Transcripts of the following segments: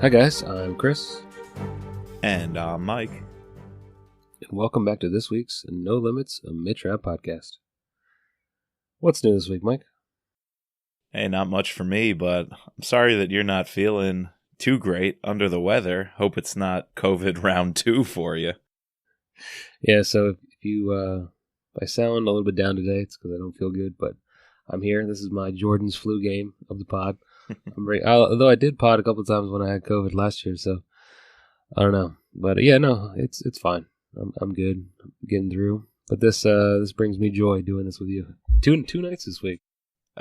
Hi guys, I'm Chris. And I'm Mike. And welcome back to this week's No Limits, a Mitch Rapp podcast. What's new this week, Mike? Hey, not much for me, but I'm sorry that you're not feeling too great under the weather. Hope it's not COVID round 2 for you. Yeah, so if I sound a little bit down today, it's because I don't feel good, but I'm here. This is my Jordan's flu game of the pod. Although I did pod a couple of times when I had COVID last year, so I don't know. But yeah, no, it's fine. I'm good. I'm getting through. But this brings me joy doing this with you. Two nights this week.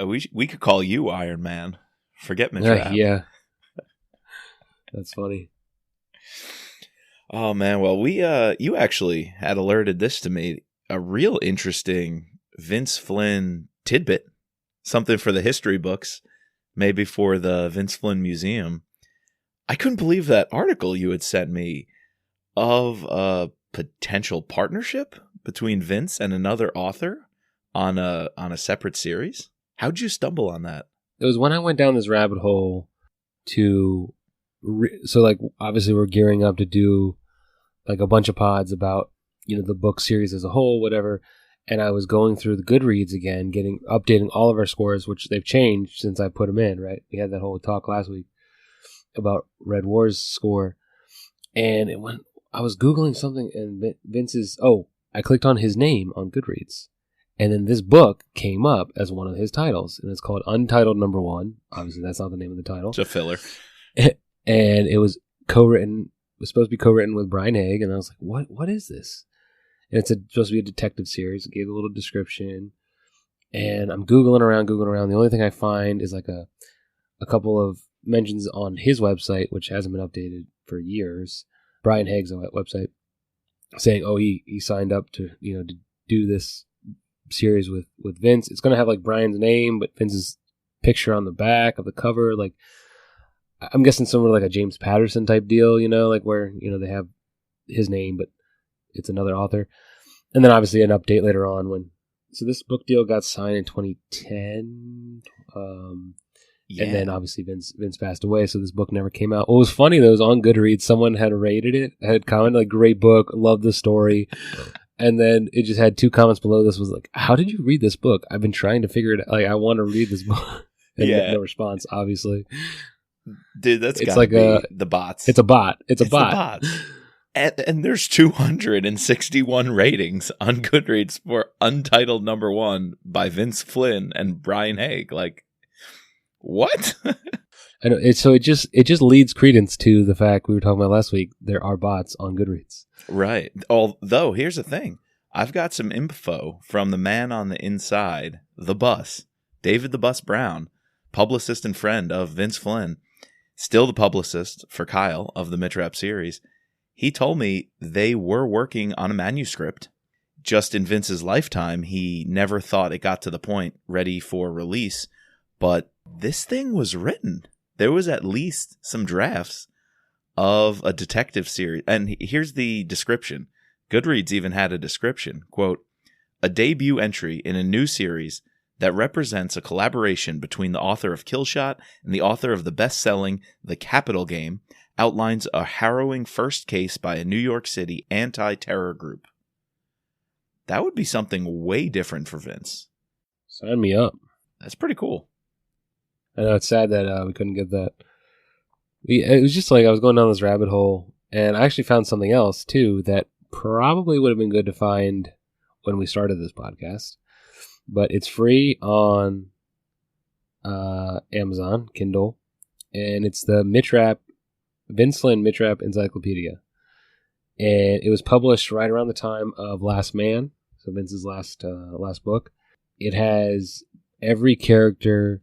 We could call you Iron Man. Forget Mitch Rapp. Yeah. That's funny. Oh man, well you actually had alerted this to me. A real interesting Vince Flynn tidbit. Something for the history books. Maybe for the Vince Flynn Museum. I couldn't believe that article you had sent me of a potential partnership between Vince and another author on a separate series. How'd you stumble on that? It was when I went down this rabbit hole obviously we're gearing up to do like a bunch of pods about, the book series as a whole, whatever. And I was going through the Goodreads again, updating all of our scores, which they've changed since I put them in, right? We had that whole talk last week about Red War's score. And I was Googling something and I clicked on his name on Goodreads. And then this book came up as one of his titles. And it's called Untitled Number 1. Obviously, that's not the name of the title. It's a filler. And it was supposed to be co-written with Brian Haig. And I was like, what is this? And it's supposed to be a detective series. It gave a little description. And I'm Googling around. The only thing I find is like a couple of mentions on his website, which hasn't been updated for years. Brian Haig's website, saying, he signed up to do this series with Vince. It's going to have like Brian's name, but Vince's picture on the back of the cover. Like, I'm guessing somewhere like a James Patterson type deal, like where, they have his name, but it's another author. And then obviously an update later on so this book deal got signed in 2010. And then obviously Vince passed away, so this book never came out. What was funny though is on Goodreads, someone had rated it, had commented like, great book, love the story. And then it just had 2 comments below this was like, how did you read this book? I've been trying to figure it out. Like, I want to read this book. And no response, obviously. Dude, it's like the bots. It's a bot. It's a bot. The bots. And there's 261 ratings on Goodreads for Untitled Number 1 by Vince Flynn and Brian Haig. Like, what? I know. It just leads credence to the fact we were talking about last week. There are bots on Goodreads. Right. Although, here's the thing. I've got some info from the man on the inside, the Bus, David the Bus Brown, publicist and friend of Vince Flynn, still the publicist for Kyle of the Mitch Rapp series. He told me they were working on a manuscript. Just in Vince's lifetime, he never thought it got to the point ready for release. But this thing was written. There was at least some drafts of a detective series. And here's the description. Goodreads even had a description. Quote, a debut entry in a new series that represents a collaboration between the author of Killshot and the author of the best-selling The Capital Game outlines a harrowing first case by a New York City anti-terror group. That would be something way different for Vince. Sign me up. That's pretty cool. I know it's sad that we couldn't get that. It was just like I was going down this rabbit hole, and I actually found something else, too, that probably would have been good to find when we started this podcast. But it's free on Amazon, Kindle, and it's the Vince Flynn Mitch Rapp Encyclopedia. And it was published right around the time of Last Man, so Vince's last book. It has every character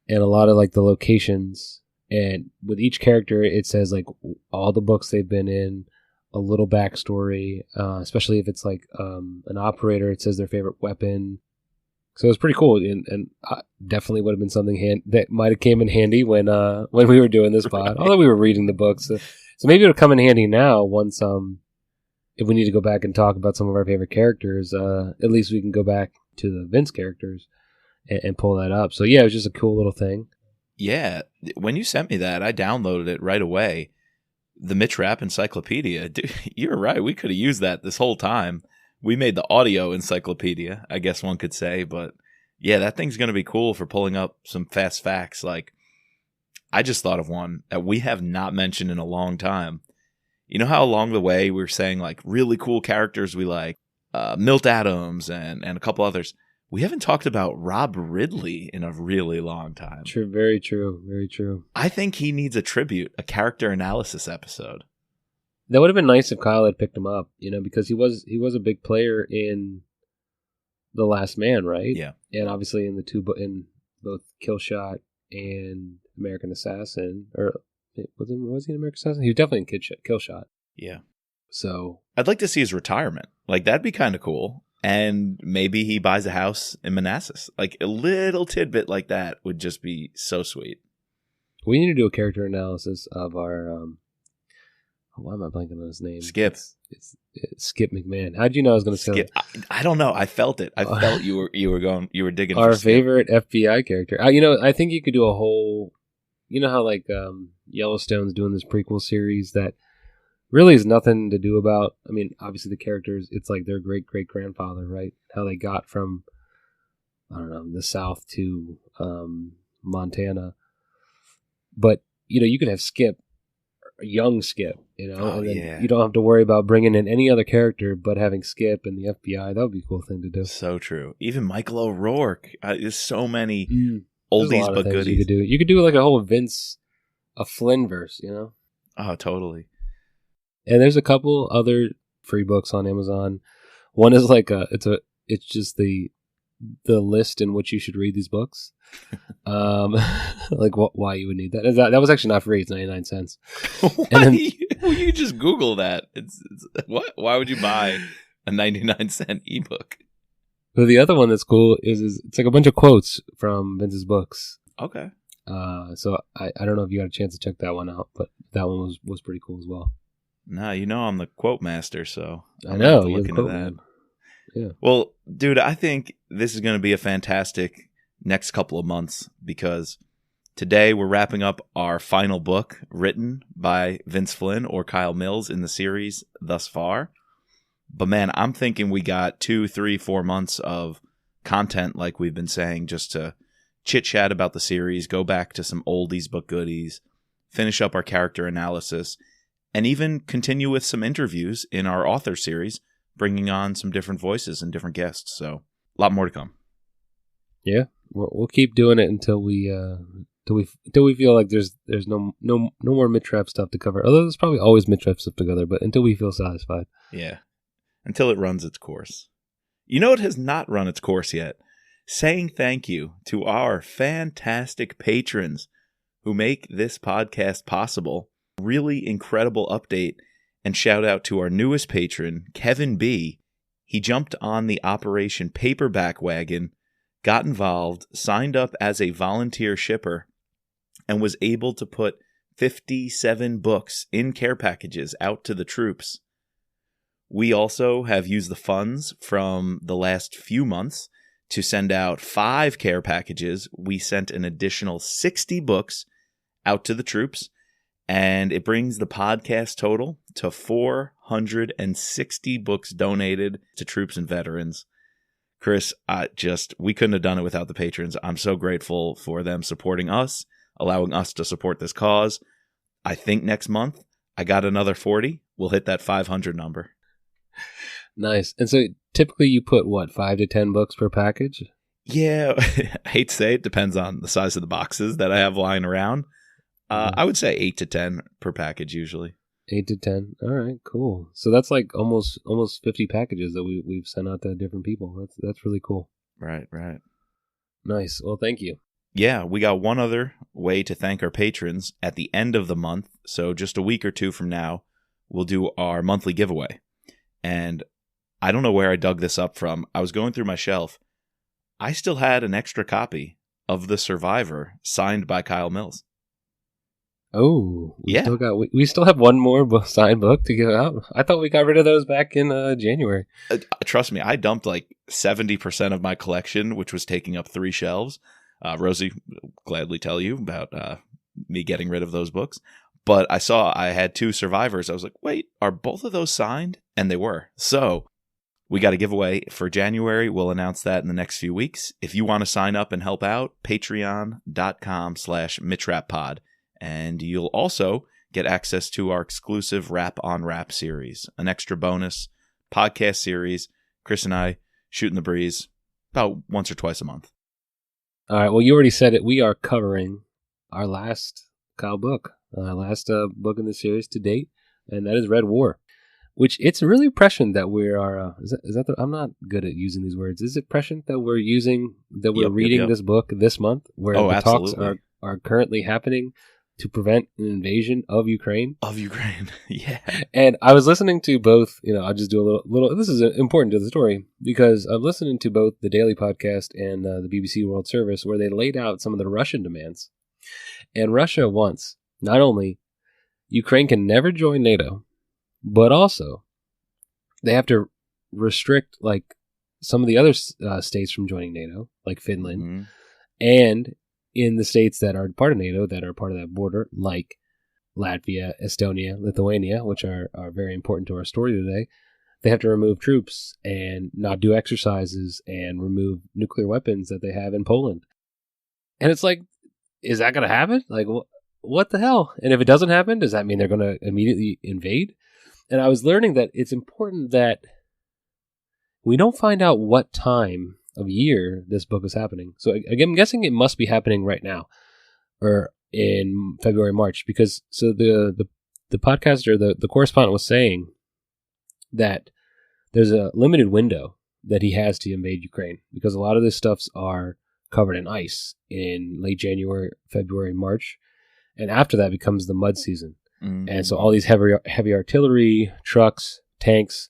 and a lot of like the locations. And with each character, it says like all the books they've been in, a little backstory, especially if it's like an operator. It says their favorite weapon. So it was pretty cool, and definitely would have been something that might have came in handy when we were doing this pod. Although we were reading the books, so maybe it'll come in handy now once if we need to go back and talk about some of our favorite characters. At least we can go back to the Vince characters and pull that up. So yeah, it was just a cool little thing. Yeah, when you sent me that, I downloaded it right away. The Mitch Rapp Encyclopedia. Dude, you're right. We could have used that this whole time. We made the audio encyclopedia, I guess one could say. But yeah, that thing's going to be cool for pulling up some fast facts. Like, I just thought of one that we have not mentioned in a long time. You know how along the way we were saying like really cool characters we like, Milt Adams and a couple others. We haven't talked about Rob Ridley in a really long time. True, very true, very true. I think he needs a tribute, a character analysis episode. That would have been nice if Kyle had picked him up, because he was a big player in The Last Man, right? Yeah, and obviously in both Kill Shot and American Assassin, or was he an American Assassin? He was definitely in Kill Shot. Yeah. So I'd like to see his retirement. Like, that'd be kind of cool. And maybe he buys a house in Manassas. Like, a little tidbit like that would just be so sweet. We need to do a character analysis of our. Why am I blanking on his name? Skip. It's Skip McMahon. How'd you know I was going to say Skip? I don't know. I felt it. I felt you were digging. Our for Skip. favorite FBI character. I think you could do a whole. You know how like Yellowstone's doing this prequel series that really has nothing to do about. I mean, obviously the characters. It's like their great great grandfather, right? How they got from, I don't know, the South to Montana. But you could have Skip. Young Skip, and then you don't have to worry about bringing in any other character but having Skip and the FBI. That would be a cool thing to do. So true. Even Michael O'Rourke. There's so many oldies but goodies. You could do like a whole a Flynn verse, Oh, totally. And there's a couple other free books on Amazon. One is like it's just the list in which you should read these books. Like why you would need that. That was actually not free. It's 99 cents. You just Google that. It's what? Why would you buy a 99-cent ebook? Well, the other one that's cool is it's like a bunch of quotes from Vince's books. Okay. So I don't know if you got a chance to check that one out, but that one was pretty cool as well. Nah, I'm the quote master, so I know you're the quote man. Yeah. Well, dude, I think this is going to be a fantastic next couple of months because today we're wrapping up our final book written by Vince Flynn or Kyle Mills in the series thus far. But man, I'm thinking we got 2, 3, 4 months of content, like we've been saying, just to chit chat about the series, go back to some oldies but goodies, finish up our character analysis, and even continue with some interviews in our author series, bringing on some different voices and different guests. So a lot more to come. Yeah. We'll keep doing it until we feel like there's no more Mitch Rapp stuff to cover. Although there's probably always Mitch Rapp stuff together, but until we feel satisfied. Yeah, until it runs its course. You know, it has not run its course yet. Saying thank you to our fantastic patrons who make this podcast possible. Really incredible update and shout out to our newest patron, Kevin B. He jumped on the Operation Paperback wagon, got involved, signed up as a volunteer shipper, and was able to put 57 books in care packages out to the troops. We also have used the funds from the last few months to send out 5 care packages. We sent an additional 60 books out to the troops, and it brings the podcast total to 460 books donated to troops and veterans. Chris, we couldn't have done it without the patrons. I'm so grateful for them supporting us, allowing us to support this cause. I think next month I got another 40. We'll hit that 500 number. Nice. And so typically you put, 5 to 10 books per package? Yeah. I hate to say it. Depends on the size of the boxes that I have lying around. I would say 8 to 10 per package usually. 8 to 10. All right, cool. So that's like almost 50 packages that we've sent out to different people. That's really cool. Right. Nice. Well, thank you. Yeah, we got one other way to thank our patrons at the end of the month. So just a week or two from now, we'll do our monthly giveaway. And I don't know where I dug this up from. I was going through my shelf. I still had an extra copy of The Survivor signed by Kyle Mills. Oh, we still have one more signed book to give out. I thought we got rid of those back in January. Trust me, I dumped like 70% of my collection, which was taking up 3 shelves. Rosie will gladly tell you about me getting rid of those books. But I saw I had 2 survivors. I was like, wait, are both of those signed? And they were. So we got a giveaway for January. We'll announce that in the next few weeks. If you want to sign up and help out, patreon.com/MitchRappPod. And you'll also get access to our exclusive Rap on Rap series, an extra bonus podcast series. Chris and I shooting the breeze about once or twice a month. All right. Well, you already said it. We are covering our last Kyle book, last book in the series to date, and that is Red War. Which it's really prescient that we are. Is that I'm not good at using these words. Is it prescient that we're reading this book this month, where the talks are currently happening to prevent an invasion of Ukraine? Yeah. And I was listening to both. I'll just do a little. This is important to the story because I'm listening to both the Daily Podcast and the BBC World Service, where they laid out some of the Russian demands. And Russia wants not only Ukraine can never join NATO, but also they have to restrict like some of the other states from joining NATO, like Finland, Mm-hmm. and in the states that are part of NATO, that are part of that border, like Latvia, Estonia, Lithuania, which are very important to our story today. They have to remove troops and not do exercises and remove nuclear weapons that they have in Poland. And it's like, is that going to happen? Like, what the hell? And if it doesn't happen, does that mean they're going to immediately invade? And I was learning that it's important that we don't find out what time of year this book is happening. So again, I'm guessing it must be happening right now or in February, March, because so the podcaster, the correspondent was saying that there's a limited window that he has to invade Ukraine because a lot of this stuffs are covered in ice in late January, February, March. And after that becomes the mud season. Mm-hmm. And so all these heavy artillery, trucks, tanks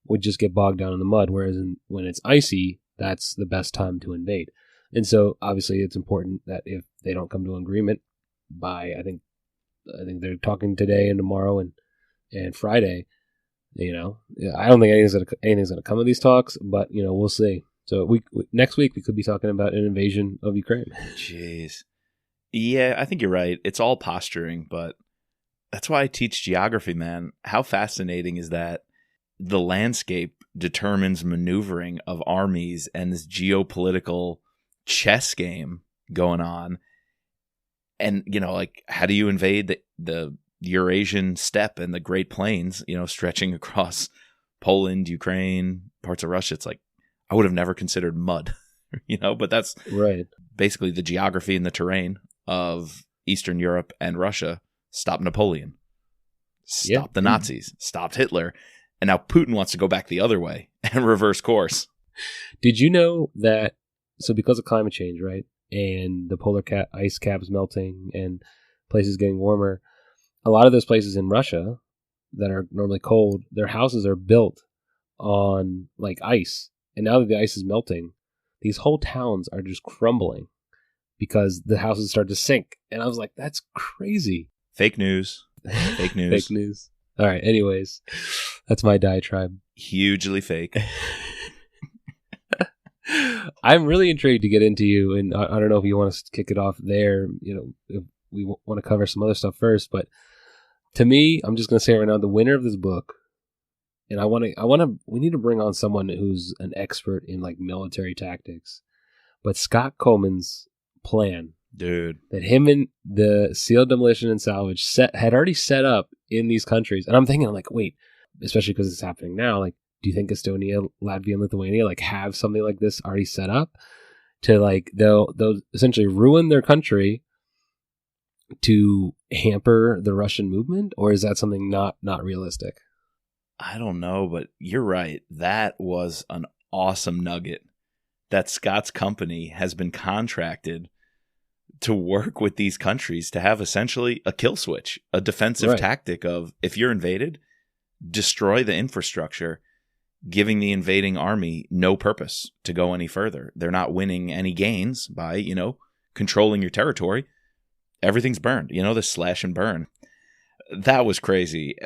would just get bogged down in the mud. Whereas when it's icy, that's the best time to invade. And so obviously it's important that if they don't come to an agreement by, I think they're talking today and tomorrow and Friday, I don't think anything's going to come of these talks, but we'll see. So next week we could be talking about an invasion of Ukraine. Jeez. Yeah, I think you're right. It's all posturing, but that's why I teach geography, man. How fascinating is that? The landscape determines maneuvering of armies and this geopolitical chess game going on. And, like, how do you invade the Eurasian steppe and the Great Plains, stretching across Poland, Ukraine, parts of Russia? It's like, I would have never considered mud, but that's right. Basically the geography and the terrain of Eastern Europe and Russia stopped Napoleon, stopped the Nazis, stopped Hitler, and now Putin wants to go back the other way and reverse course. Did you know that, so because of climate change, right, and the polar ice caps melting and places getting warmer, a lot of those places in Russia that are normally cold, their houses are built on like ice. And now that the ice is melting, these whole towns are just crumbling because the houses start to sink. And I was like, that's crazy. Fake news. Fake news. Fake news. All right. Anyways, that's my diatribe. Hugely fake. I'm really intrigued to get into you. And I don't know if you want to kick it off there. If we want to cover some other stuff first. But to me, I'm just going to say right now, the winner of this book, and we need to bring on someone who's an expert in like military tactics. But Scott Coleman's plan, dude, that him and the SEAL Demolition and Salvage had already set up in these countries. And I'm thinking, like, wait, especially because it's happening now, like, do you think Estonia, Latvia, and Lithuania like have something like this already set up to like they'll essentially ruin their country to hamper the Russian movement, or is that something not realistic? I don't know, but you're right. That was an awesome nugget that Scott's company has been contracted to work with these countries to have essentially a kill switch, a defensive tactic of if you're invaded, destroy the infrastructure, giving the invading army no purpose to go any further. They're not winning any gains by, controlling your territory. Everything's burned, the slash and burn. That was crazy.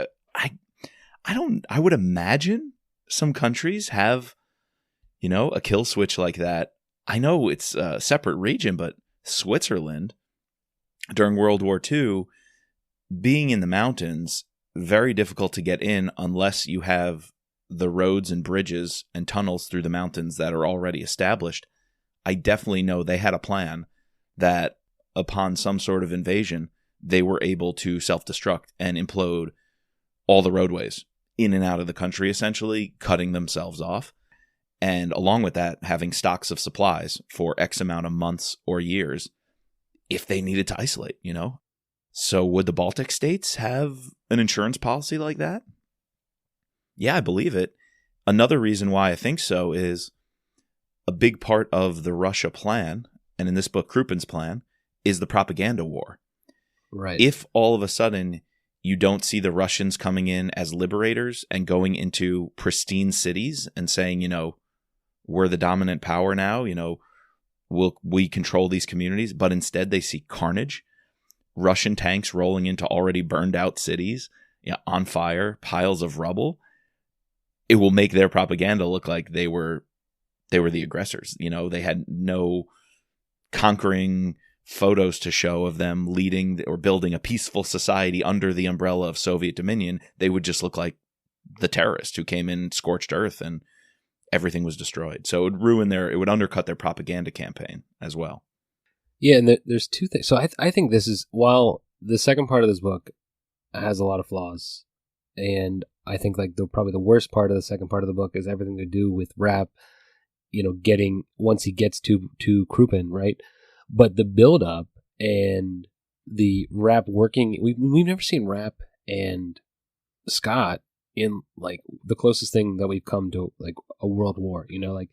I would imagine some countries have, a kill switch like that. I know it's a separate region, but Switzerland during World War II, being in the mountains, very difficult to get in unless you have the roads and bridges and tunnels through the mountains that are already established. I definitely know they had a plan that upon some sort of invasion, they were able to self-destruct and implode all the roadways in and out of the country, essentially cutting themselves off. And along with that, having stocks of supplies for X amount of months or years if they needed to isolate, you know? So would the Baltic states have an insurance policy like that? Yeah, I believe it. Another reason why I think so is a big part of the Russia plan, and in this book, Krupin's plan, is the propaganda war. Right. If all of a sudden you don't see the Russians coming in as liberators and going into pristine cities and saying, you know, we're the dominant power now, you know, we control these communities, but instead they see carnage, Russian tanks rolling into already burned out cities, you know, on fire, piles of rubble, it will make their propaganda look like they were the aggressors. You know, they had no conquering photos to show of them leading or building a peaceful society under the umbrella of Soviet dominion. They would just look like the terrorists who came in scorched earth and everything was destroyed. So it would undercut their propaganda campaign as well. Yeah, and there's two things. So I think this is, while the second part of this book has a lot of flaws, and I think like probably the worst part of the second part of the book is everything to do with Rapp, you know, getting, once he gets to Krupin, right? But the build up and the Rapp working, we've never seen Rapp and Scott in like the closest thing that we've come to like a world war, you know, like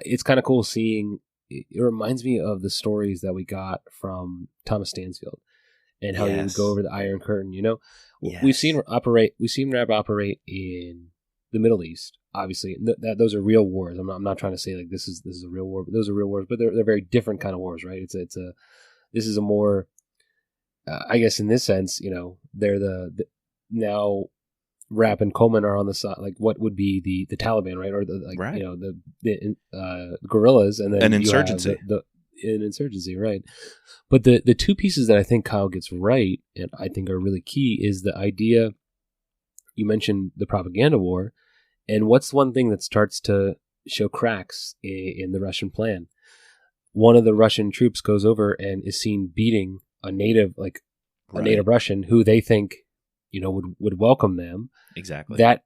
it's kind of cool seeing. It reminds me of the stories that we got from Thomas Stansfield and how he would go over the Iron Curtain, you know. Yes. We've seen Rapp operate in the Middle East, obviously. Those are real wars. I'm not trying to say like this is a real war, but those are real wars, but they're very different kind of wars, right? This is a more I guess in this sense, you know, they're the now Rapp and Coleman are on the side, like what would be the Taliban, right? Or the like, right. You know, the guerrillas, and then an insurgency, an insurgency, right? But the two pieces that I think Kyle gets right, and I think are really key, is the idea. You mentioned the propaganda war, and what's one thing that starts to show cracks in the Russian plan? One of the Russian troops goes over and is seen beating a native, like a native Russian, who they think, you know, would welcome them. Exactly. That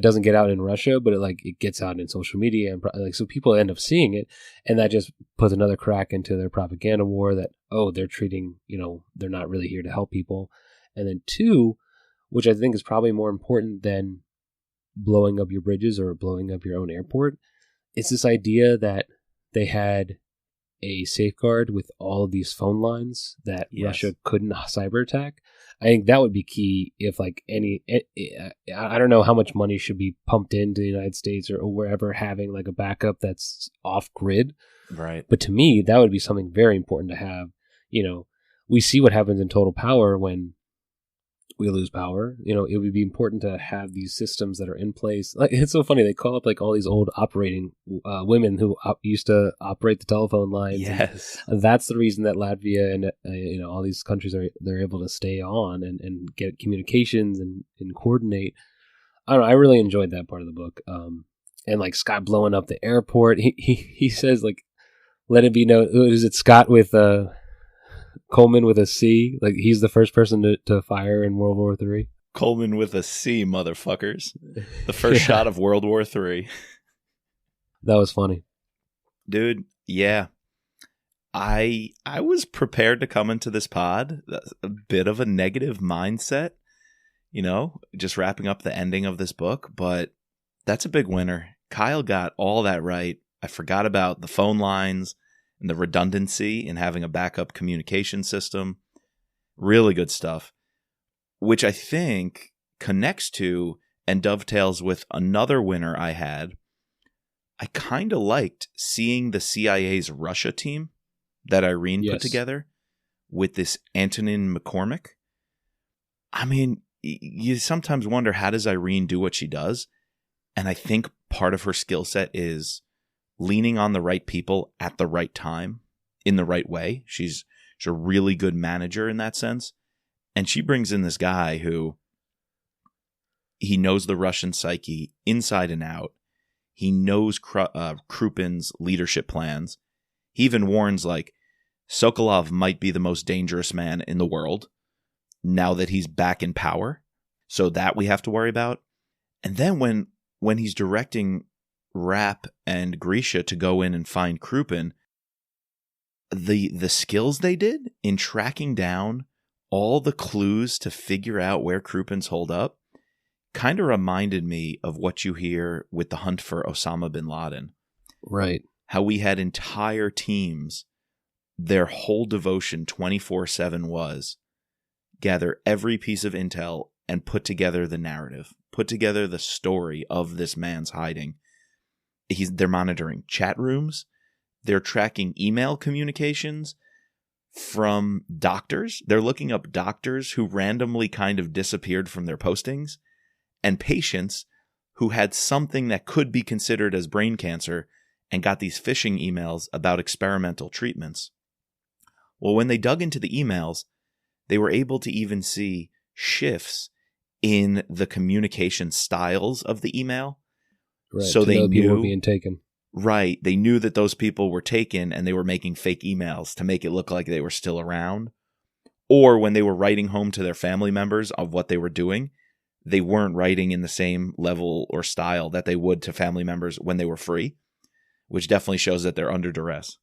doesn't get out in Russia, but it gets out in social media, and like so people end up seeing it, and that just puts another crack into their propaganda war. That they're treating, you know, they're not really here to help people. And then two, which I think is probably more important than blowing up your bridges or blowing up your own airport, it's this idea that they had a safeguard with all of these phone lines that Russia couldn't cyber attack. I think that would be key if like I don't know how much money should be pumped into the United States or wherever having like a backup that's off grid. Right. But to me, that would be something very important to have. You know, we see what happens in total power when we lose power. You know, it would be important to have these systems that are in place. Like, it's so funny. They call up like all these old operating women who used to operate the telephone lines. Yes. And that's the reason that Latvia and you know, all these countries they're able to stay on and get communications and coordinate. I don't know. I really enjoyed that part of the book. And like Scott blowing up the airport. He says like, let it be known. Is it Scott with Coleman with a C? Like he's the first person to fire in World War III. Coleman with a C, motherfuckers. The first shot of World War III. That was funny. Dude, yeah. I was prepared to come into this pod a bit of a negative mindset, you know, just wrapping up the ending of this book, but that's a big winner. Kyle got all that right. I forgot about the phone lines and the redundancy in having a backup communication system. Really good stuff, which I think connects to and dovetails with another winner I had. I kind of liked seeing the CIA's Russia team that Irene put together with this Antonin McCormick. I mean, you sometimes wonder, how does Irene do what she does? And I think part of her skill set is leaning on the right people at the right time in the right way. She's a really good manager in that sense. And she brings in this guy who he knows the Russian psyche inside and out. He knows Krupin's leadership plans. He even warns, like, Sokolov might be the most dangerous man in the world now that he's back in power. So that we have to worry about. And then when he's directing Rapp and Grisha to go in and find Krupin, the skills they did in tracking down all the clues to figure out where Krupin's holed up kind of reminded me of what you hear with the hunt for Osama bin Laden. Right. How we had entire teams, their whole devotion 24/7 was gather every piece of intel and put together the narrative, put together the story of this man's hiding. They're monitoring chat rooms. They're tracking email communications from doctors. They're looking up doctors who randomly kind of disappeared from their postings and patients who had something that could be considered as brain cancer and got these phishing emails about experimental treatments. Well, when they dug into the emails, they were able to even see shifts in the communication styles of the email. Right. So they knew people were being taken. Right. They knew that those people were taken and they were making fake emails to make it look like they were still around. Or when they were writing home to their family members of what they were doing, they weren't writing in the same level or style that they would to family members when they were free, which definitely shows that they're under duress.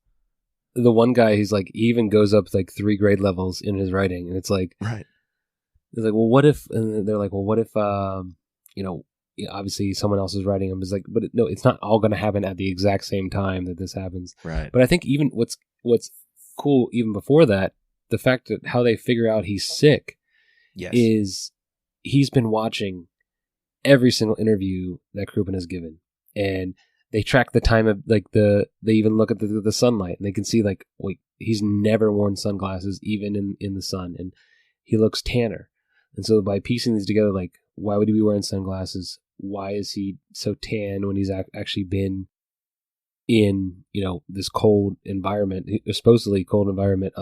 The one guy, he's like, he even goes up like 3 grade levels in his writing. And it's like, right. It's like, well, what if, and they're like, well, what if, obviously someone else is writing them. It's like, but no, it's not all going to happen at the exact same time that this happens. Right. But I think even what's cool even before that, the fact that how they figure out he's sick is he's been watching every single interview that Krupin has given. And they track the time of they even look at the sunlight and they can see like, wait, he's never worn sunglasses even in the sun. And he looks tanner. And so by piecing these together, like, why would he be wearing sunglasses? Why is he so tan when he's actually been in, this cold environment, supposedly cold environment,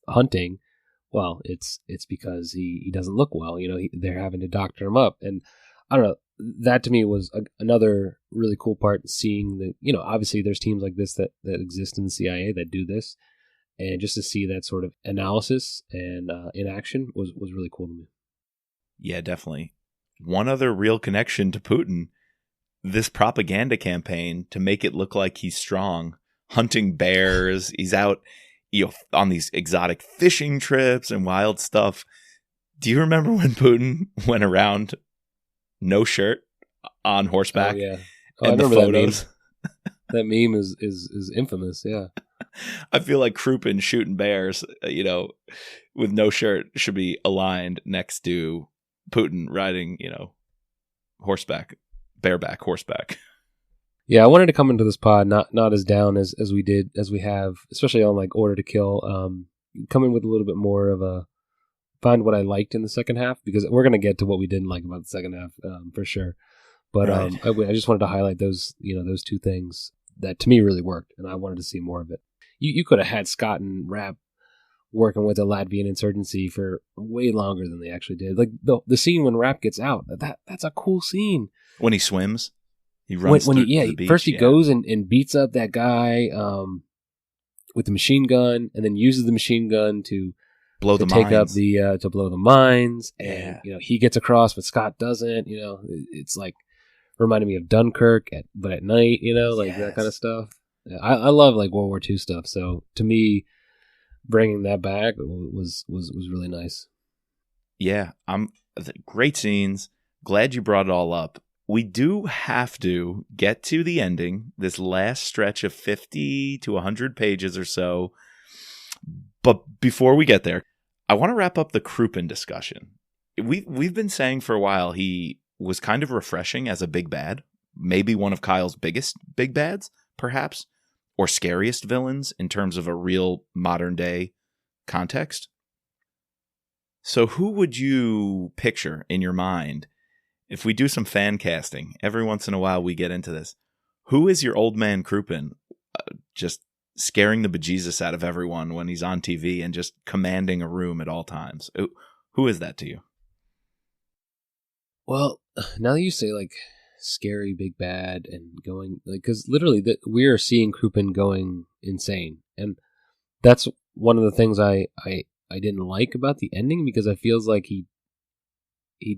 hunting? Well, it's because he doesn't look well. They're having to doctor him up. And I don't know, that to me was another really cool part, seeing that, obviously there's teams like this that exist in the CIA that do this. And just to see that sort of analysis and in action was really cool to me. Yeah, definitely. One other real connection to Putin, this propaganda campaign to make it look like he's strong, hunting bears. He's out, on these exotic fishing trips and wild stuff. Do you remember when Putin went around no shirt on horseback? Oh, yeah. And I remember the photos. That meme is infamous. Yeah. I feel like Krupin shooting bears, with no shirt should be aligned next to Putin riding, horseback, bareback horseback. Yeah, I wanted to come into this pod not as down as we have, especially on like Order to Kill. Come in with a little bit more of a find what I liked in the second half, because we're gonna get to what we didn't like about the second half for sure. But right. I just wanted to highlight those those 2 things that to me really worked, and I wanted to see more of it. You could have had Scott and Rapp working with the Latvian insurgency for way longer than they actually did. Like the scene when Rapp gets out, that's a cool scene. When he swims, he runs through the beach. First he goes and beats up that guy with the machine gun, and then uses the machine gun to blow the mines. And he gets across, but Scott doesn't. It's like reminded me of Dunkirk, but at night. That kind of stuff. I love like World War II stuff. So to me, bringing that back was really nice. Yeah, great scenes. Glad you brought it all up. We do have to get to the ending, this last stretch of 50 to 100 pages or so. But before we get there, I want to wrap up the Krupin discussion. We've been saying for a while he was kind of refreshing as a big bad, maybe one of Kyle's biggest big bads, perhaps, or scariest villains in terms of a real modern day context. So who would you picture in your mind if we do some fan casting? Every once in a while we get into this. Who is your old man Krupin? Just scaring the bejesus out of everyone when he's on TV and just commanding a room at all times. Who is that to you? Well, now that you say like scary big bad and going like, because literally we are seeing Krupin going insane, and that's one of the things I didn't like about the ending, because I feels like he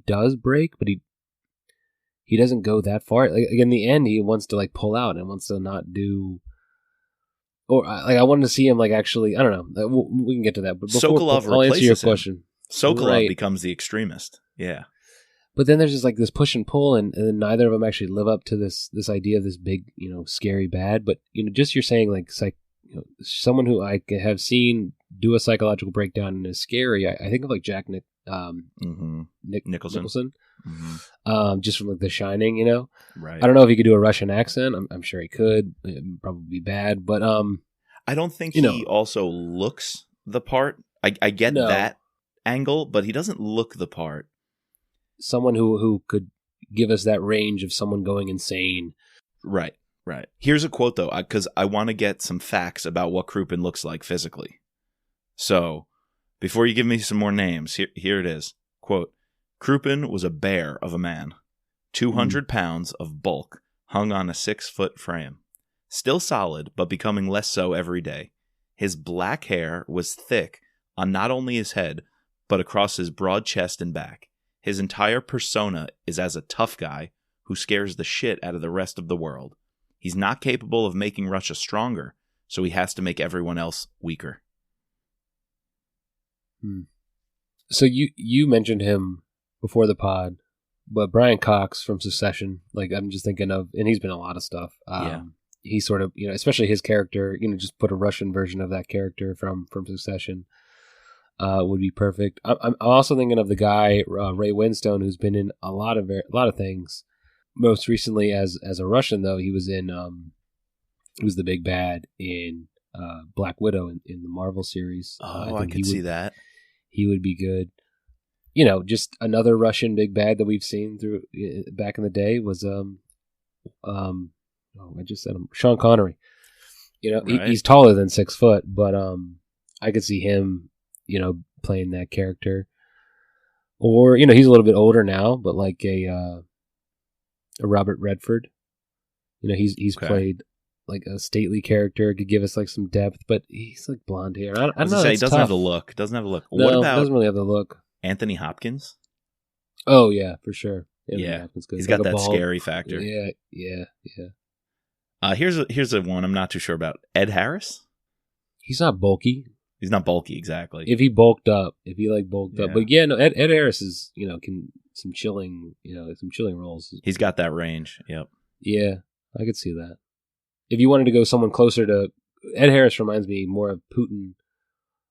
does break, but he doesn't go that far. Like in the end, he wants to like pull out and wants to not do. Or like I wanted to see him like actually. I don't know. We can get to that, but before I'll answer your question. Sokolov becomes the extremist. Yeah. But then there's just like this push and pull, and then neither of them actually live up to this idea of this big, scary bad. But just you're saying like someone who I have seen do a psychological breakdown and is scary. I think of like Jack Nicholson, Mm-hmm. Just from like The Shining, Right. I don't know if he could do a Russian accent. I'm sure he could. It'd probably be bad, but I don't think he also looks the part. I get that angle, but he doesn't look the part. Someone who could give us that range of someone going insane. Right. Here's a quote, though, because I want to get some facts about what Krupin looks like physically. So, before you give me some more names, here it is. Quote, Krupin was a bear of a man. 200 pounds of bulk hung on a 6-foot frame. Still solid, but becoming less so every day. His black hair was thick on not only his head, but across his broad chest and back. His entire persona is as a tough guy who scares the shit out of the rest of the world. He's not capable of making Russia stronger, so he has to make everyone else weaker. So you mentioned him before the pod, but Brian Cox from Succession, like I'm just thinking of, and he's been in a lot of stuff. He sort of, especially his character, just put a Russian version of that character from Succession. Would be perfect. I'm also thinking of the guy Ray Winstone, who's been in a lot of things. Most recently, as a Russian, though, he was in he was the big bad in Black Widow in the Marvel series. I could see that. He would be good. Just another Russian big bad that we've seen through back in the day was I just said him, Sean Connery. Right. He's taller than 6 foot, but I could see him. Playing that character, or he's a little bit older now, but like a Robert Redford, he's okay. Played like a stately character, could give us like some depth, but he's like blonde hair. I don't know. He doesn't have the look. No, what about doesn't really have the look. Anthony Hopkins? Oh yeah, for sure. Yeah, he's got that scary factor. Yeah. Here's a one I'm not too sure about. Ed Harris. He's not bulky. He's not bulky, exactly. If he bulked up, up, but Ed Harris is, can some chilling roles. He's got that range. Yep. Yeah, I could see that. If you wanted to go someone closer to Ed Harris, reminds me more of Putin.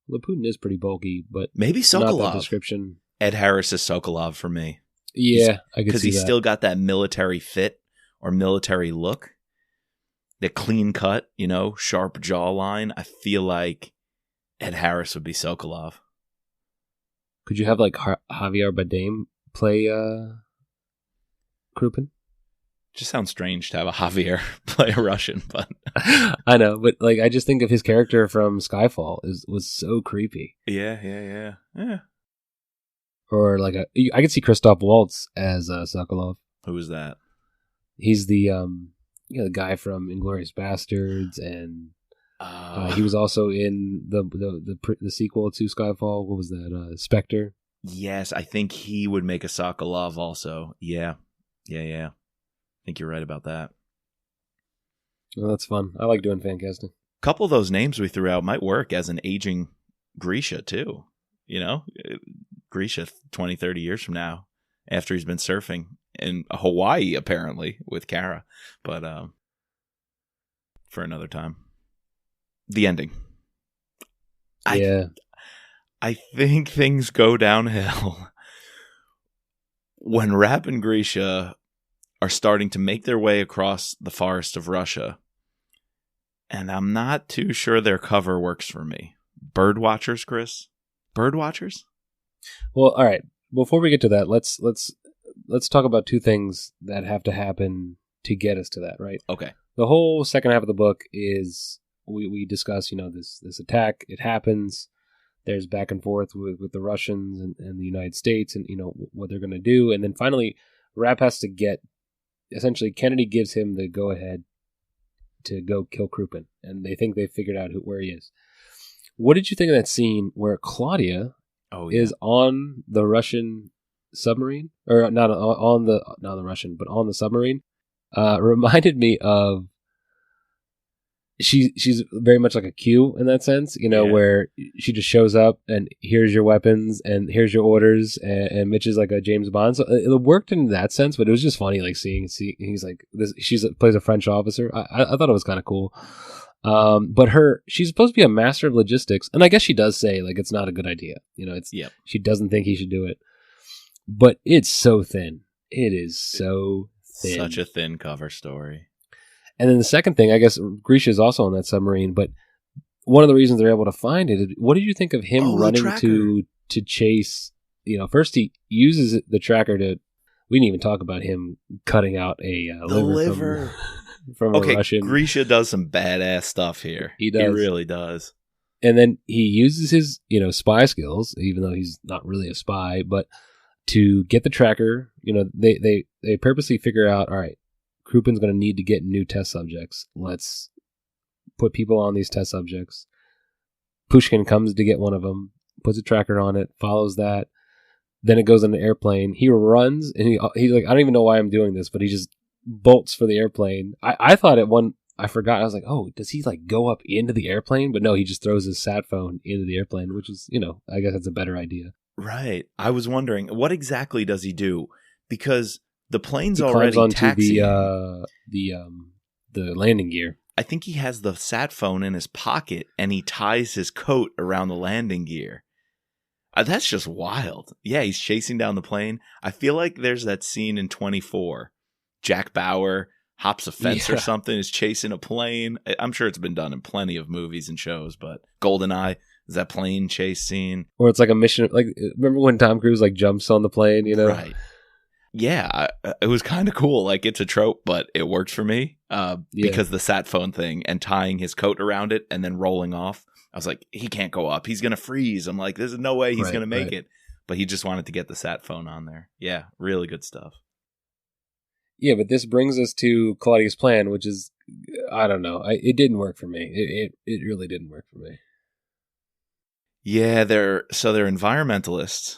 Well, Putin is pretty bulky, but maybe Sokolov. Not that description. Ed Harris is Sokolov for me. Yeah, I could see that. Because he's still got that military fit or military look, the clean cut, sharp jawline. I feel like Ed Harris would be Sokolov. Could you have like Javier Bardem play Krupin? Just sounds strange to have a Javier play a Russian, but I know, but like I just think of his character from Skyfall was so creepy. Yeah. Or like I could see Christoph Waltz as Sokolov. Who is that? He's the the guy from Inglourious Bastards, and he was also in the sequel to Skyfall. What was that? Spectre. Yes, I think he would make a Sokolov also. Yeah. I think you're right about that. Well, that's fun. I like doing fan casting. A couple of those names we threw out might work as an aging Grisha too. Grisha 20, 30 years from now, after he's been surfing in Hawaii, apparently, with Kara. But for another time. The ending. Yeah. I think things go downhill when Rapp and Grisha are starting to make their way across the forest of Russia. And I'm not too sure their cover works for me. Birdwatchers, Chris? Birdwatchers? Well, all right. Before we get to that, let's talk about two things that have to happen to get us to that, right? Okay. The whole second half of the book is we discuss, this attack. It happens. There's back and forth with the Russians and the United States and, what they're going to do. And then finally, Rapp has to essentially Kennedy gives him the go-ahead to go kill Krupin. And they think they've figured out where he is. What did you think of that scene where Claudia is on the Russian submarine? Or not on the Russian, but on the submarine? Reminded me of she's very much like a Q in that sense, where she just shows up and here's your weapons and here's your orders, and Mitch is like a James Bond. So it worked in that sense, but it was just funny, like seeing he's like this. Plays a French officer. I thought it was kind of cool. But she's supposed to be a master of logistics, and I guess she does say like it's not a good idea. She doesn't think he should do it, but it's so thin. It is so thin. Such a thin cover story. And then the second thing, I guess Grisha is also on that submarine, but one of the reasons they're able to find it, what did you think of him running to chase, first he uses the tracker to, we didn't even talk about him cutting out a liver. From a Russian. Grisha does some badass stuff here. He does. He really does. And then he uses his, spy skills, even though he's not really a spy, but to get the tracker, they purposely figure out, all right, Krupin's going to need to get new test subjects. Let's put people on these test subjects. Pushkin comes to get one of them, puts a tracker on it, follows that. Then it goes in an airplane. He runs, and he's like, I don't even know why I'm doing this, but he just bolts for the airplane. I thought I forgot. I was like, oh, does he like go up into the airplane? But no, he just throws his sat phone into the airplane, which is, I guess that's a better idea. Right. I was wondering, what exactly does he do? Because the plane's he already onto taxiing. The landing gear. I think he has the sat phone in his pocket, and he ties his coat around the landing gear. That's just wild. Yeah, he's chasing down the plane. I feel like there's that scene in 24. Jack Bauer hops a fence or something, is chasing a plane. I'm sure it's been done in plenty of movies and shows, but GoldenEye is that plane chase scene. Or it's like a mission. Like, remember when Tom Cruise like jumps on the plane, Right. Yeah, it was kind of cool. Like, it's a trope, but it worked for me because the sat phone thing and tying his coat around it and then rolling off. I was like, he can't go up. He's going to freeze. I'm like, there's no way he's going to make it. But he just wanted to get the sat phone on there. Yeah, really good stuff. Yeah, but this brings us to Claudia's plan, which is, I don't know. It didn't work for me. It really didn't work for me. Yeah, they're environmentalists.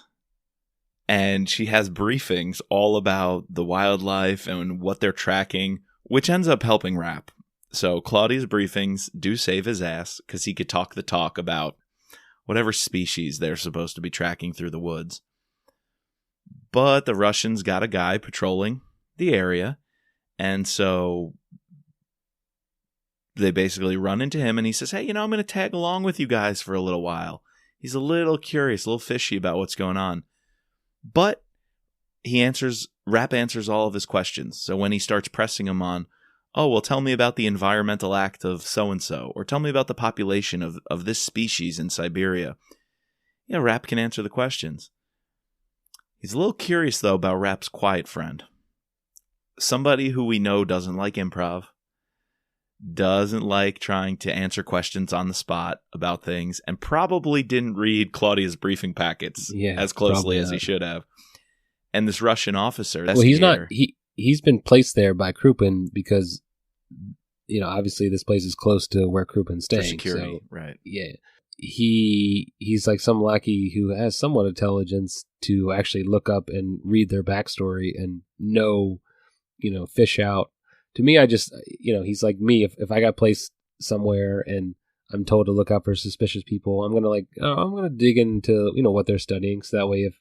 And she has briefings all about the wildlife and what they're tracking, which ends up helping Rapp. So Claudia's briefings do save his ass because he could talk the talk about whatever species they're supposed to be tracking through the woods. But the Russians got a guy patrolling the area, and so they basically run into him, and he says, hey, I'm going to tag along with you guys for a little while. He's a little curious, a little fishy about what's going on. But Rapp answers all of his questions. So when he starts pressing him on, oh, well, tell me about the environmental act of so-and-so, or tell me about the population of this species in Siberia. Yeah, Rapp can answer the questions. He's a little curious, though, about Rapp's quiet friend. Somebody who we know doesn't like improv, doesn't like trying to answer questions on the spot about things, and probably didn't read Claudia's briefing packets as closely as he should have. And this Russian officer, he's been placed there by Krupin because, obviously this place is close to where Krupin's staying. For security, so, right. Yeah. He's like some lackey who has somewhat intelligence to actually look up and read their backstory and know, fish out. To me, I just, he's like me. If I got placed somewhere and I'm told to look out for suspicious people, I'm gonna dig into what they're studying. So that way, if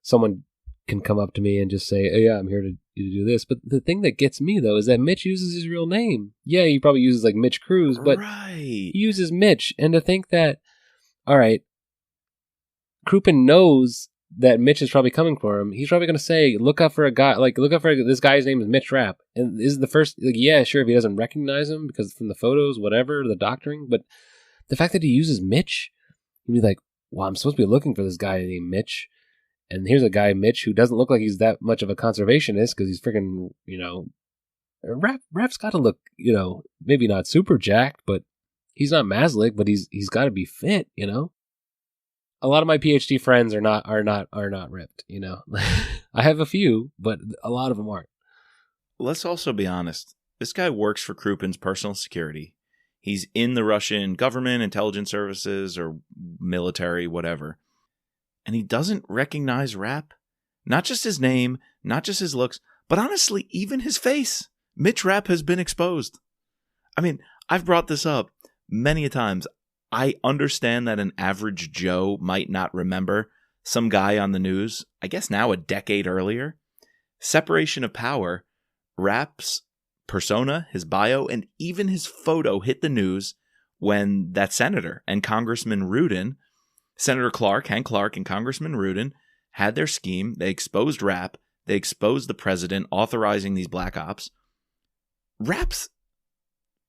someone can come up to me and just say, "Oh yeah, I'm here to do this." But the thing that gets me though is that Mitch uses his real name. Yeah, he probably uses like Mitch Cruz, but he uses Mitch. And to think that, all right, Krupin knows that Mitch is probably coming for him. He's probably going to say, look out for this guy's name is Mitch Rapp. And this is the first, yeah, sure, if he doesn't recognize him because from the photos, whatever, the doctoring, but the fact that he uses Mitch, he'd be like, well, I'm supposed to be looking for this guy named Mitch. And here's a guy, Mitch, who doesn't look like he's that much of a conservationist because he's freaking, Rapp's got to look, maybe not super jacked, but he's not Maslick, but he's got to be fit, you know. A lot of my PhD friends are not ripped, you know. I have a few, but a lot of them aren't. Let's also be honest. This guy works for Krupin's personal security. He's in the Russian government, intelligence services, or military, whatever. And he doesn't recognize Rapp. Not just his name, not just his looks, but honestly, even his face. Mitch Rapp has been exposed. I mean, I've brought this up many a times. I understand that an average Joe might not remember some guy on the news, I guess now a decade earlier. Separation of power, Rapp's persona, his bio, and even his photo hit the news when that senator and Congressman Rudin, Senator Clark, Hank Clark, and Congressman Rudin had their scheme. They exposed Rapp. They exposed the president authorizing these black ops. Rapp's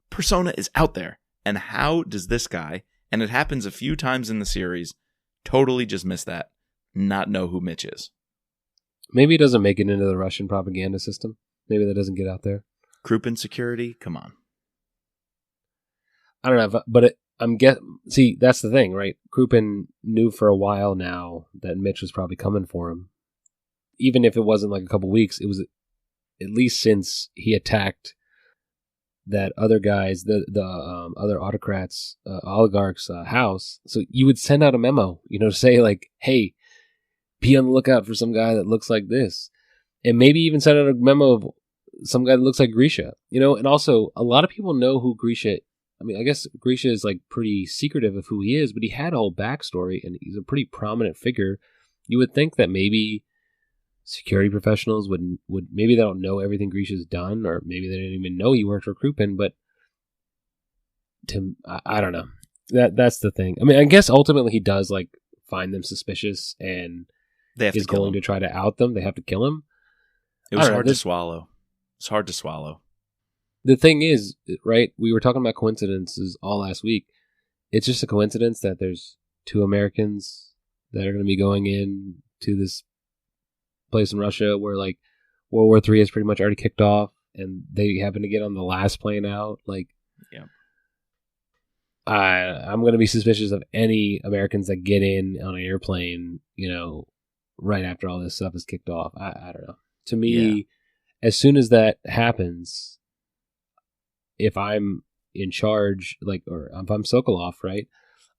persona is out there. And how does this guy, and it happens a few times in the series, totally just miss that, not know who Mitch is? Maybe he doesn't make it into the Russian propaganda system. Maybe that doesn't get out there. Krupin security? Come on. I don't know, but see, that's the thing, right? Krupin knew for a while now that Mitch was probably coming for him. Even if it wasn't like a couple weeks, it was at least since he attacked that other guys, the other autocrats, oligarchs' house. So you would send out a memo, you know, to say like, hey, be on the lookout for some guy that looks like this. And maybe even send out a memo of some guy that looks like Grisha, you know. And also, a lot of people know who Grisha. I mean, I guess Grisha is like pretty secretive of who he is, but he had a whole backstory, and he's a pretty prominent figure. You would think that maybe security professionals would maybe they don't know everything Grisha's done, or maybe they didn't even know he worked for Krupin. But I don't know. That's the thing. I mean, I guess ultimately he does like find them suspicious, and is going to try to out them. They have to kill him. It was hard to swallow. It's hard to swallow. The thing is, right, we were talking about coincidences all last week. It's just a coincidence that there's two Americans that are going to be going in to this place in Russia where like World War III is pretty much already kicked off, and they happen to get on the last plane out. Like, yeah, I'm going to be suspicious of any Americans that get in on an airplane, you know, right after all this stuff is kicked off. I don't know. To me, as soon as that happens, if I'm in charge, like, or if I'm Sokolov, right,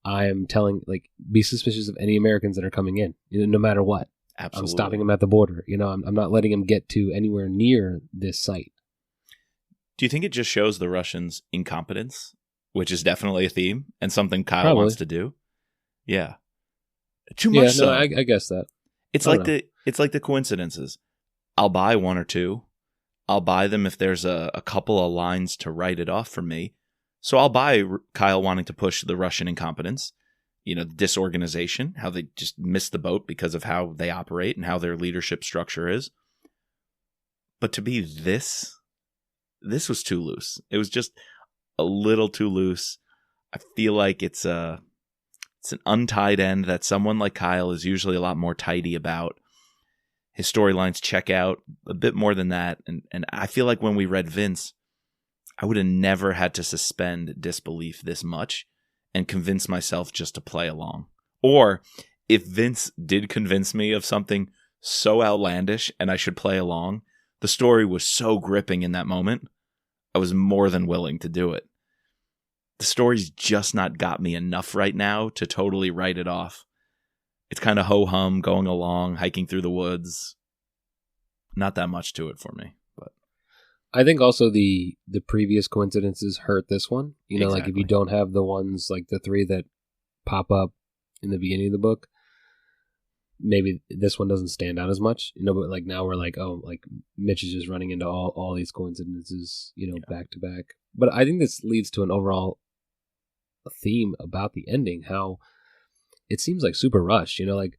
I'm telling, like, be suspicious of any Americans that are coming in, you know, no matter what. Absolutely. I'm stopping them at the border. You know, I'm not letting them get to anywhere near this site. Do you think it just shows the Russians' incompetence, which is definitely a theme and something Kyle wants to do? Yeah. Too much so. No, I guess that. It's like the coincidences. I'll buy one or two. I'll buy them if there's a couple of lines to write it off for me. So I'll buy Kyle wanting to push the Russian incompetence, you know, disorganization, how they just missed the boat because of how they operate and how their leadership structure is. But to be this was too loose. It was just a little too loose. I feel like it's an untied end that someone like Kyle is usually a lot more tidy about. His storylines check out a bit more than that. And I feel like when we read Vince, I would have never had to suspend disbelief this much and convince myself just to play along. Or if Vince did convince me of something so outlandish and I should play along, the story was so gripping in that moment, I was more than willing to do it. The story's just not got me enough right now to totally write it off. It's kind of ho-hum, going along, hiking through the woods. Not that much to it for me. But I think also the previous coincidences hurt this one. You know, exactly. Like if you don't have the ones, like the three that pop up in the beginning of the book, maybe this one doesn't stand out as much. You know, but like now we're like, oh, like Mitch is just running into all these coincidences, you know, back to back. But I think this leads to an overall theme about the ending, how it seems like super rushed, you know, like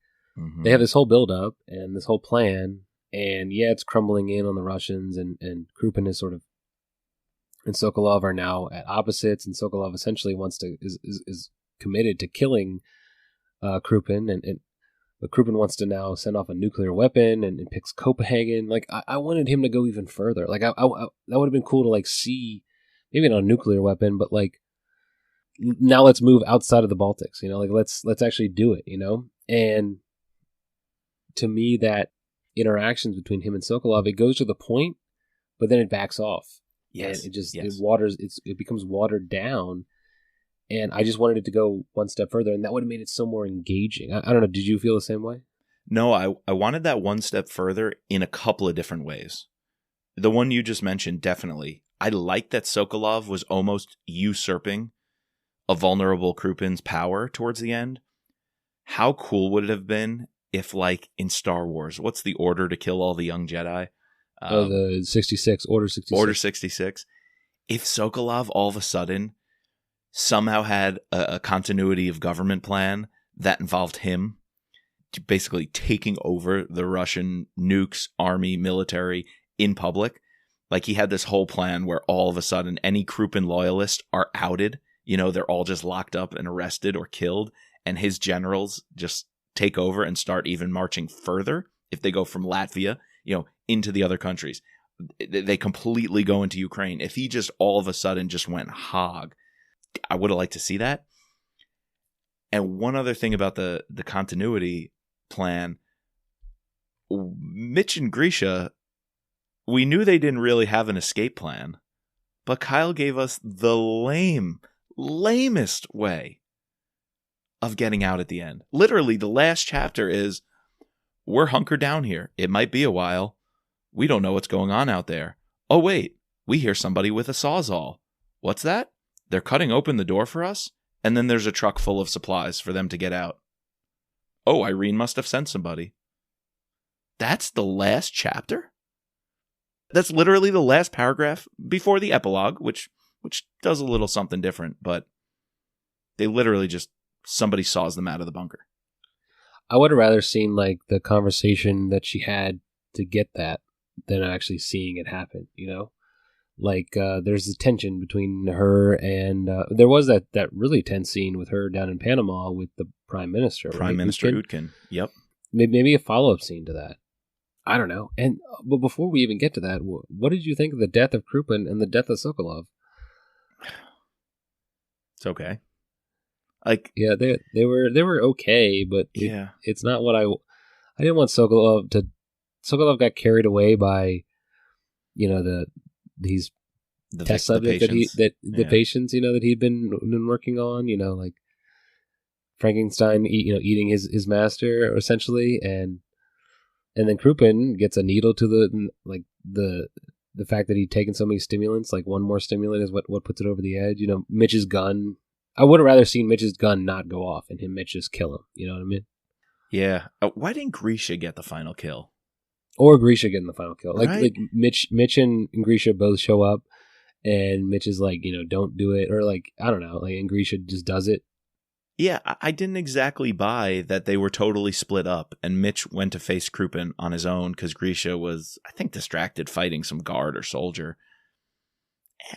they have this whole build up and this whole plan, and it's crumbling in on the Russians, and Krupin is sort of, and Sokolov are now at opposites, and Sokolov essentially is committed to killing Krupin, but Krupin wants to now send off a nuclear weapon and picks Copenhagen. Like I wanted him to go even further. Like I that would have been cool to like see, maybe not a nuclear weapon, but like now let's move outside of the Baltics, like let's actually do it, And to me, that interactions between him and Sokolov, it goes to the point, but then it backs off. Yes. And yes. it becomes watered down. And I just wanted it to go one step further, and that would have made it so more engaging. I don't know. Did you feel the same way? No, I wanted that one step further in a couple of different ways. The one you just mentioned, definitely. I liked that Sokolov was almost usurping a vulnerable Krupin's power towards the end. How cool would it have been if, like, in Star Wars, what's the order to kill all the young Jedi? The 66, Order 66. Order 66. If Sokolov all of a sudden somehow had a continuity of government plan that involved him basically taking over the Russian nukes, army, military in public. Like, he had this whole plan where all of a sudden any Krupin loyalists are outed. They're all just locked up and arrested or killed. And his generals just take over and start even marching further. If they go from Latvia, into the other countries, they completely go into Ukraine. If he just all of a sudden just went hog, I would have liked to see that. And one other thing about the continuity plan, Mitch and Grisha, we knew they didn't really have an escape plan, but Kyle gave us the lamest way of getting out at the end. Literally, the last chapter is, we're hunkered down here. It might be a while. We don't know what's going on out there. Oh, wait, we hear somebody with a sawzall. What's that? They're cutting open the door for us, and then there's a truck full of supplies for them to get out. Oh, Irene must have sent somebody. That's the last chapter? That's literally the last paragraph before the epilogue, which does a little something different, but they literally just, somebody saws them out of the bunker. I would have rather seen, like, the conversation that she had to get that than actually seeing it happen, Like, there's a tension between her and there was that really tense scene with her down in Panama with the Prime Minister. Prime Minister Utkin. Yep. Maybe a follow-up scene to that. I don't know. But before we even get to that, what did you think of the death of Krupin and the death of Sokolov? It's okay. Like, yeah, they were okay, but it's not what I didn't want Sokolov to. Sokolov got carried away by, the test subjects the patients, that he'd been working on, like Frankenstein, eating his master essentially, and then Krupin gets a needle to the fact that he'd taken so many stimulants. Like, one more stimulant is what puts it over the edge. Mitch's gun. I would have rather seen Mitch's gun not go off and Mitch just kill him. You know what I mean? Yeah. Why didn't Grisha get the final kill? Or Grisha getting the final kill. Like, right? like Mitch and Grisha both show up, and Mitch is like, don't do it, or like, I don't know, like, and Grisha just does it. Yeah, I didn't exactly buy that they were totally split up, and Mitch went to face Krupin on his own because Grisha was, I think, distracted fighting some guard or soldier.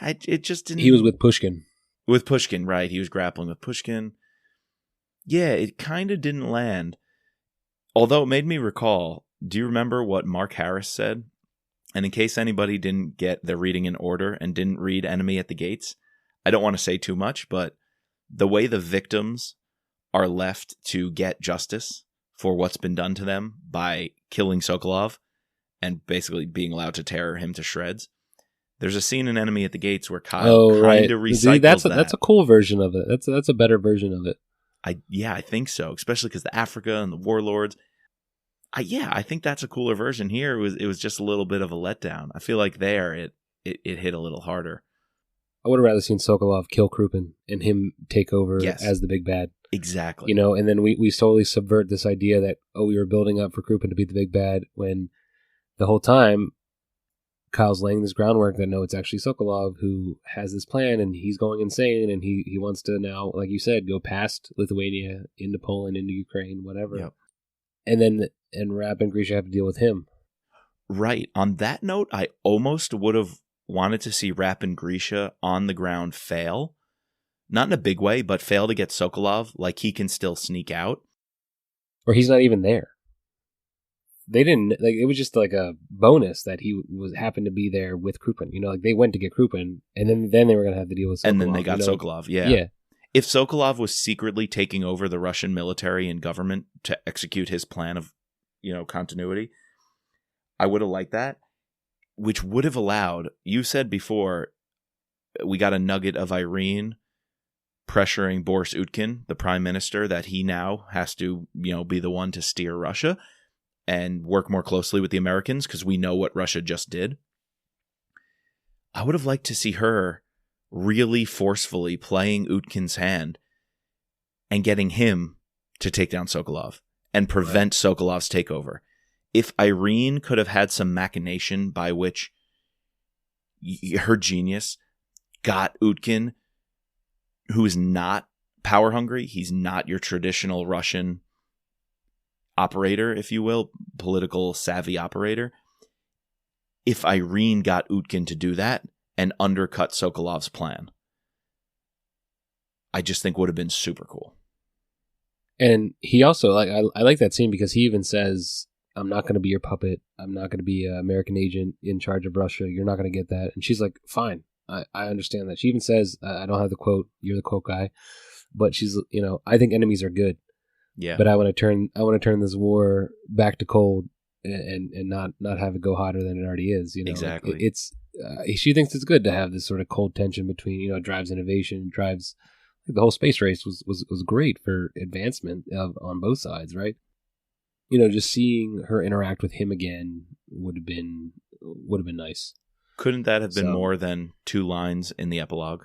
It just didn't. He was with Pushkin. With Pushkin, right? He was grappling with Pushkin. Yeah, it kind of didn't land. Although it made me recall, do you remember what Mark Harris said? And in case anybody didn't get their reading in order and didn't read Enemy at the Gates, I don't want to say too much, but the way the victims are left to get justice for what's been done to them by killing Sokolov and basically being allowed to tear him to shreds. There's a scene in Enemy at the Gates where Kyle kind of recycles that. That's a cool version of it. That's a better version of it. I think so, especially because the Africa and the warlords. I think that's a cooler version. Here it was just a little bit of a letdown. I feel like there it hit a little harder. I would have rather seen Sokolov kill Krupin and him take over as the big bad. Exactly. And then we totally subvert this idea that, we were building up for Krupin to be the big bad, when the whole time Kyle's laying this groundwork that, no, it's actually Sokolov who has this plan, and he's going insane, and he wants to now, like you said, go past Lithuania, into Poland, into Ukraine, whatever. Yep. And Rapp and Grisha have to deal with him. Right. On that note, I almost would have wanted to see Rapp and Grisha on the ground fail. Not in a big way, but fail to get Sokolov, like he can still sneak out. Or he's not even there. They didn't, like, it was just like a bonus that he happened to be there with Krupin. Like, they went to get Krupin, and then they were going to have to deal with Sokolov. And then they got Sokolov, yeah. Yeah. If Sokolov was secretly taking over the Russian military and government to execute his plan of, continuity, I would have liked that, which would have allowed, you said before, we got a nugget of Irene pressuring Boris Utkin, the prime minister, that he now has to, be the one to steer Russia and work more closely with the Americans because we know what Russia just did. I would have liked to see her really forcefully playing Utkin's hand and getting him to take down Sokolov and prevent Sokolov's takeover. If Irene could have had some machination by which her genius got Utkin, who is not power hungry, he's not your traditional Russian operator, if you will, political savvy operator. If Irene got Utkin to do that and undercut Sokolov's plan, I just think would have been super cool. And he also, I like that scene because he even says, I'm not going to be your puppet. I'm not going to be an American agent in charge of Russia. You're not going to get that. And she's like, fine. I understand that. She even says, I don't have the quote. You're the quote guy. But she's, I think enemies are good. Yeah. But I want to turn this war back to cold and not have it go hotter than it already is. Exactly. It's she thinks it's good to have this sort of cold tension between, drives innovation, drives the whole space race was great for advancement on both sides, right? Just seeing her interact with him again would have been nice. Couldn't that have been more than 2 lines in the epilogue?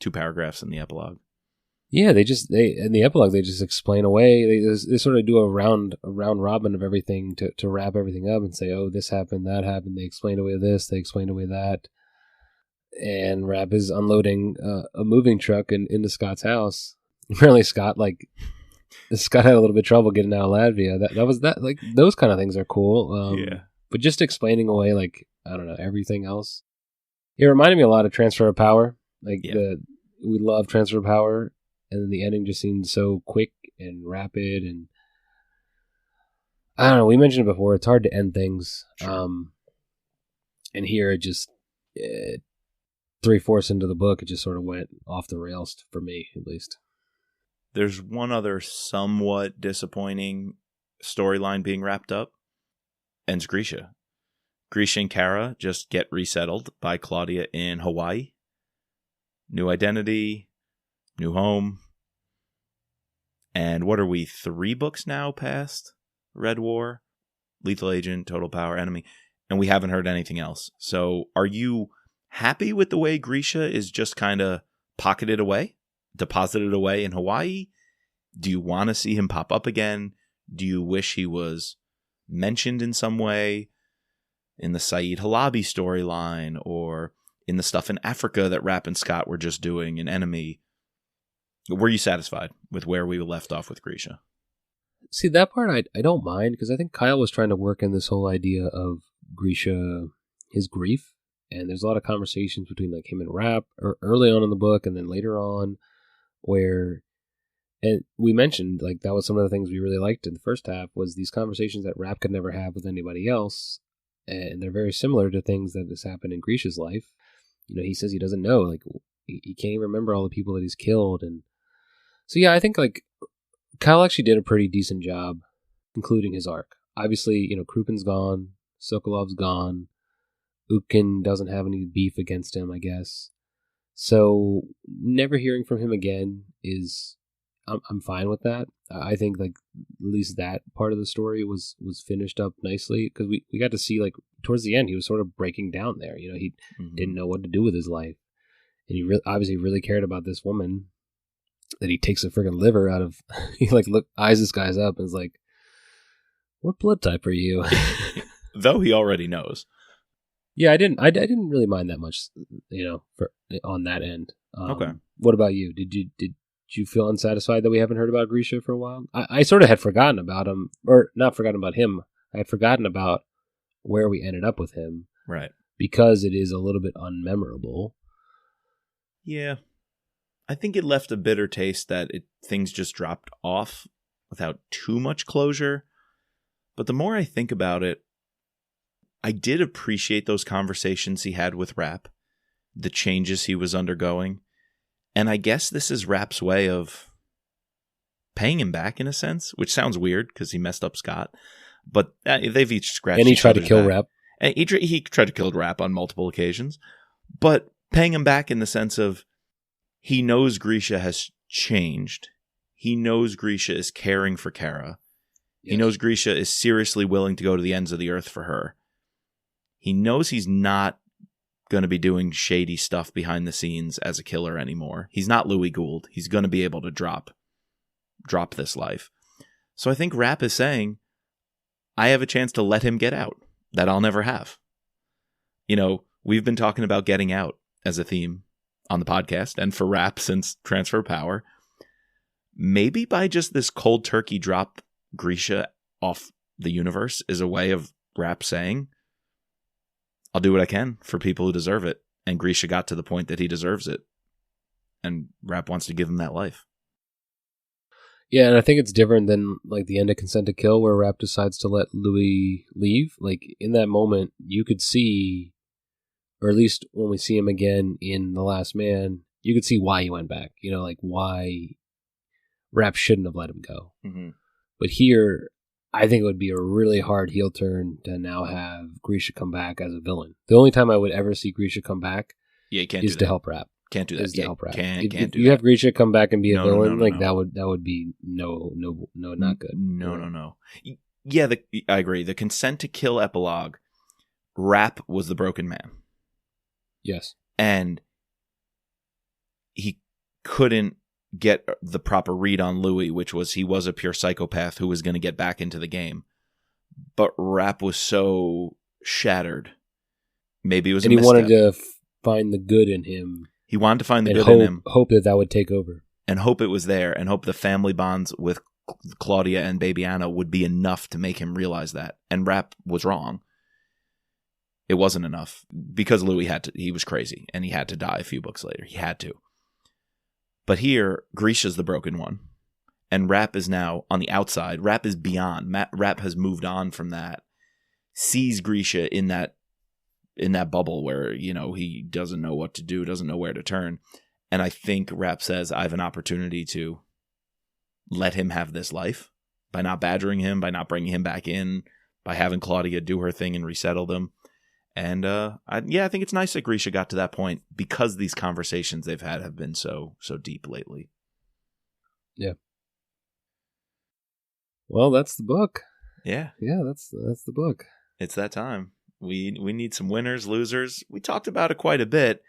2 paragraphs in the epilogue? Yeah, they in the epilogue they just explain away. They sort of do a round robin of everything to wrap everything up and say, oh, this happened, that happened. They explained away this, they explained away that. And Rapp is unloading a moving truck into Scott's house. Apparently Scott had a little bit of trouble getting out of Latvia. That was that, like, those kind of things are cool. Yeah. But just explaining away, like, I don't know, everything else. It reminded me a lot of Transfer of Power. We love Transfer of Power, and then the ending just seemed so quick and rapid, and I don't know. We mentioned it before. It's hard to end things. Sure. And here it just 3/4 into the book, it just sort of went off the rails for me, at least. There's one other somewhat disappointing storyline being wrapped up. Ends Grisha. Grisha and Kara just get resettled by Claudia in Hawaii. New identity, new home. And what are we, 3 books now past Red War, Lethal Agent, Total Power, Enemy, and we haven't heard anything else. So are you happy with the way Grisha is just kind of pocketed away, deposited away in Hawaii? Do you want to see him pop up again? Do you wish he was mentioned in some way in the Saeed Halabi storyline or in the stuff in Africa that Rapp and Scott were just doing in Enemy? Were you satisfied with where we left off with Grisha? See, that part I don't mind, because I think Kyle was trying to work in this whole idea of Grisha, his grief, and there's a lot of conversations between like him and Rapp early on in the book and then later on where, and we mentioned like that was some of the things we really liked in the first half was these conversations that Rapp could never have with anybody else, and they're very similar to things that has happened in Grisha's life. He says he doesn't know, like he can't even remember all the people that he's killed, and so yeah, I think like Kyle actually did a pretty decent job concluding his arc. Obviously, Krupin's gone, Sokolov's gone, Utkin doesn't have any beef against him, I guess. So never hearing from him again is, I'm fine with that. I think like at least that part of the story was finished up nicely, because we got to see like towards the end he was sort of breaking down there. He didn't know what to do with his life, and he obviously really cared about this woman. That he takes a freaking liver out of, he like eyes this guy's up and is like, "What blood type are you?" Though he already knows. Yeah, I didn't really mind that much, on that end. Okay. What about you? Did you feel unsatisfied that we haven't heard about Grisha for a while? I sort of had forgotten about him, or not forgotten about him. I had forgotten about where we ended up with him, right? Because it is a little bit unmemorable. Yeah. I think it left a bitter taste that things just dropped off without too much closure. But the more I think about it, I did appreciate those conversations he had with Rapp, the changes he was undergoing. And I guess this is Rapp's way of paying him back in a sense, which sounds weird because he messed up Scott. But they've each scratched And he each tried to other's kill back. Rapp. And he tried to kill Rapp on multiple occasions. But paying him back in the sense of he knows Grisha has changed. He knows Grisha is caring for Kara. He knows Grisha is seriously willing to go to the ends of the earth for her. He knows he's not going to be doing shady stuff behind the scenes as a killer anymore. He's not Louis Gould. He's going to be able to drop this life. So I think Rapp is saying, I have a chance to let him get out that I'll never have. You know, we've been talking about getting out as a theme on the podcast and for Rapp since Transfer of Power. Maybe by just this cold turkey drop Grisha off the universe is a way of Rapp saying, I'll do what I can for people who deserve it. And Grisha got to the point that he deserves it. And Rapp wants to give him that life. Yeah, and I think it's different than like the end of Consent to Kill where Rapp decides to let Louis leave. Like in that moment, you could see, or at least when we see him again in The Last Man, you could see why he went back. You know, like why Rapp shouldn't have let him go. Mm-hmm. But here, I think it would be a really hard heel turn to now have Grisha come back as a villain. The only time I would ever see Grisha come back is to help Rapp. Can't do that. Is to help Rapp. Can't if do you that. have Grisha come back and be a villain, No. that would be not good. No. Yeah, I agree. The Consent to Kill epilogue, Rapp was the broken man. Yes. And he couldn't get the proper read on Louis, which was he was a pure psychopath who was going to get back into the game. But Rapp was so shattered. Maybe it was and a he misstep. wanted to find the good in him. He wanted to find the good hope, in him. Hope that would take over. And hope it was there. And hope the family bonds with Claudia and Baby Anna would be enough to make him realize that. And Rapp was wrong. It wasn't enough. Because Louis he was crazy. And he had to die a few books later. He had to. But here, Grisha's the broken one. And Rapp is now on the outside. Rapp is beyond. Rapp has moved on from that. Sees Grisha in that bubble where, you know, he doesn't know what to do, doesn't know where to turn. And I think Rapp says, I have an opportunity to let him have this life by not badgering him, by not bringing him back in, by having Claudia do her thing and resettle them. And I think it's nice that Grisha got to that point because these conversations they've had have been so deep lately. Yeah. Well, that's the book. Yeah. Yeah, that's the book. It's that time. We need some winners, losers. We talked about it quite a bit,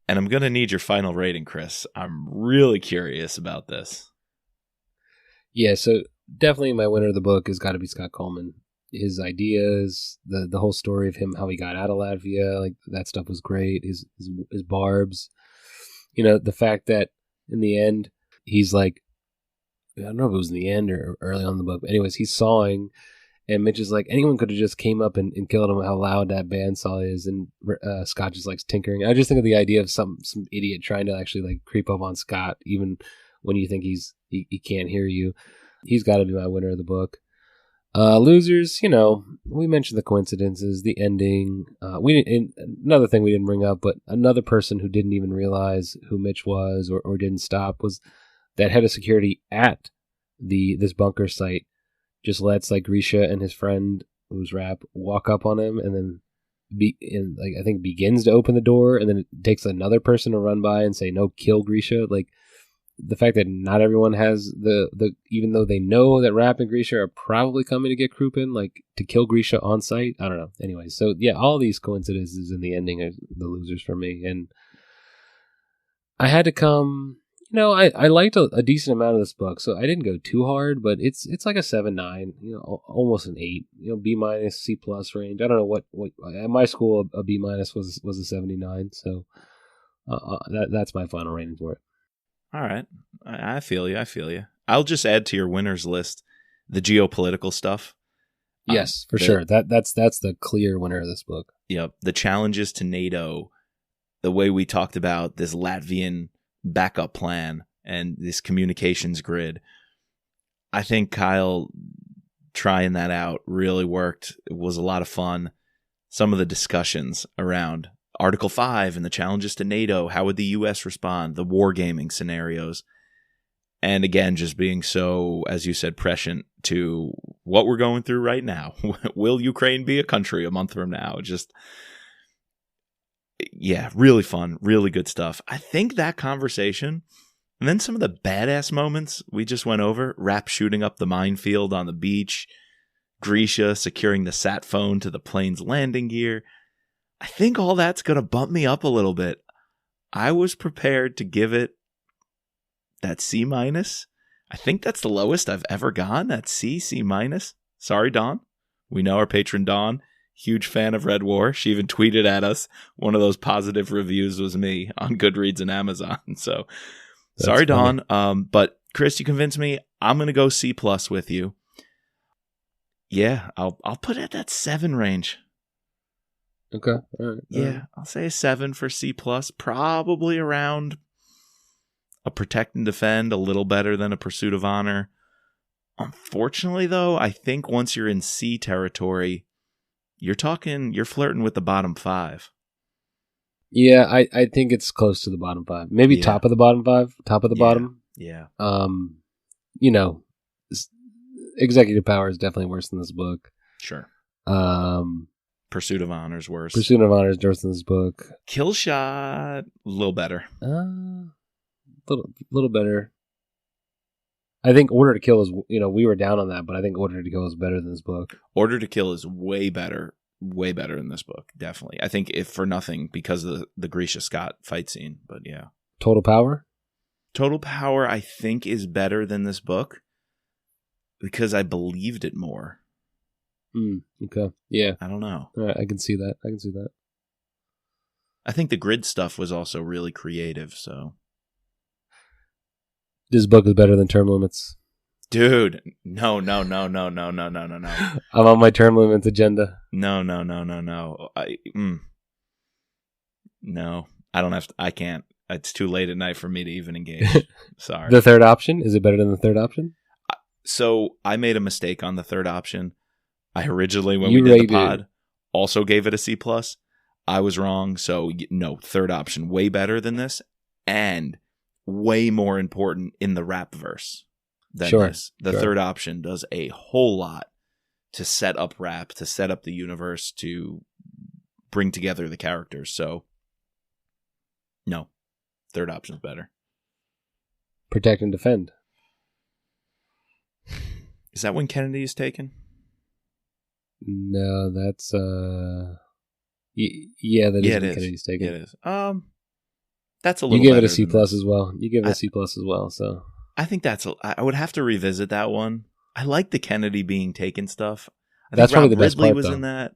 and I'm going to need your final rating, Chris. I'm really curious about this. Yeah, so definitely my winner of the book has got to be Scott Coleman. His ideas, the whole story of him, how he got out of Latvia, like that stuff was great. His barbs, you know, the fact that in the end he's like, I don't know if it was in the end or early on in the book. But anyways, he's sawing, and Mitch is like, anyone could have just came up and killed him. How loud that bandsaw is, and Scott just likes tinkering. I just think of the idea of some idiot trying to actually like creep up on Scott, even when you think he can't hear you. He's got to be my winner of the book. Losers, you know, we mentioned the coincidences, the ending. Another thing we didn't bring up, but another person who didn't even realize who Mitch was or didn't stop was that head of security at this bunker site. Just lets like Grisha and his friend, who's Rapp, walk up on him, and then I think begins to open the door, and then it takes another person to run by and say, "No, kill Grisha." Like the fact that not everyone has the even though they know that Rapp and Grisha are probably coming to get Krupin, like to kill Grisha on site. I don't know. Anyway, so yeah, all these coincidences in the ending are the losers for me, and I had to come. You know, I liked a decent amount of this book, so I didn't go too hard, but it's like a 7-9, you know, almost an 8, you know, B-, C+ range. I don't know what at my school a B- was a 79, so that's my final rating for it. All right, I feel you. I'll just add to your winners list the geopolitical stuff. Yes, for sure. That's the clear winner of this book. Yep, the challenges to NATO, the way we talked about this Latvian backup plan and this communications grid. I think Kyle trying that out really worked. It was a lot of fun. Some of the discussions around Article 5 and the challenges to NATO. How would the U.S. respond? The wargaming scenarios. And again, just being so, as you said, prescient to what we're going through right now. Will Ukraine be a country a month from now? Just, yeah, really fun, really good stuff. I think that conversation, and then some of the badass moments we just went over, Rapp shooting up the minefield on the beach, Grisha securing the sat phone to the plane's landing gear. I think all that's going to bump me up a little bit. I was prepared to give it that C-. I think that's the lowest I've ever gone. That C-. Sorry, Dawn. We know our patron Dawn, huge fan of Red War. She even tweeted at us. One of those positive reviews was me on Goodreads and Amazon. So that's sorry, funny. Dawn. But Chris, you convinced me. I'm going to go C+ with you. Yeah, I'll put it at that 7 range. Okay. All right. Yeah, I'll say a 7 for C+. Probably around a Protect and Defend, a little better than a Pursuit of Honor. Unfortunately, though, I think once you're in C territory, you're flirting with the bottom 5. Yeah, I think it's close to the bottom 5. Maybe top of the bottom 5, top of the bottom. Yeah. Executive Power is definitely worse than this book. Sure. Pursuit of Honor is worse. Pursuit of Honor is worse than this book. Kill Shot, a little better. Little better. I think Order to Kill is, we were down on that, but I think Order to Kill is better than this book. Order to Kill is way better than this book, definitely. I think if for nothing, because of the Grisha Scott fight scene, but yeah. Total Power, I think, is better than this book because I believed it more. Okay. Yeah. I don't know. All right, I can see that. I think the grid stuff was also really creative, so. This book is better than Term Limits. Dude, no. I'm on my Term Limits agenda. No. No, I don't have to, I can't. It's too late at night for me to even engage. Sorry. The third option? Is it better than the third option? So I made a mistake on the third option. I originally, when we did the pod, also gave it a C+. I was wrong. So no, third option, way better than this. And way more important in the Rapp verse than this. The third option does a whole lot to set up Rapp, to set up the universe, to bring together the characters. So, no, third option's better. Protect and Defend. Is that when Kennedy is taken? No, that's yeah, that is when Kennedy's taken. Yeah, it is. That's a little. You gave better it a C+ as well. You gave it a C+ as well. So I think I would have to revisit that one. I like the Kennedy being taken stuff. That's probably the best Ridley part, was though. in that.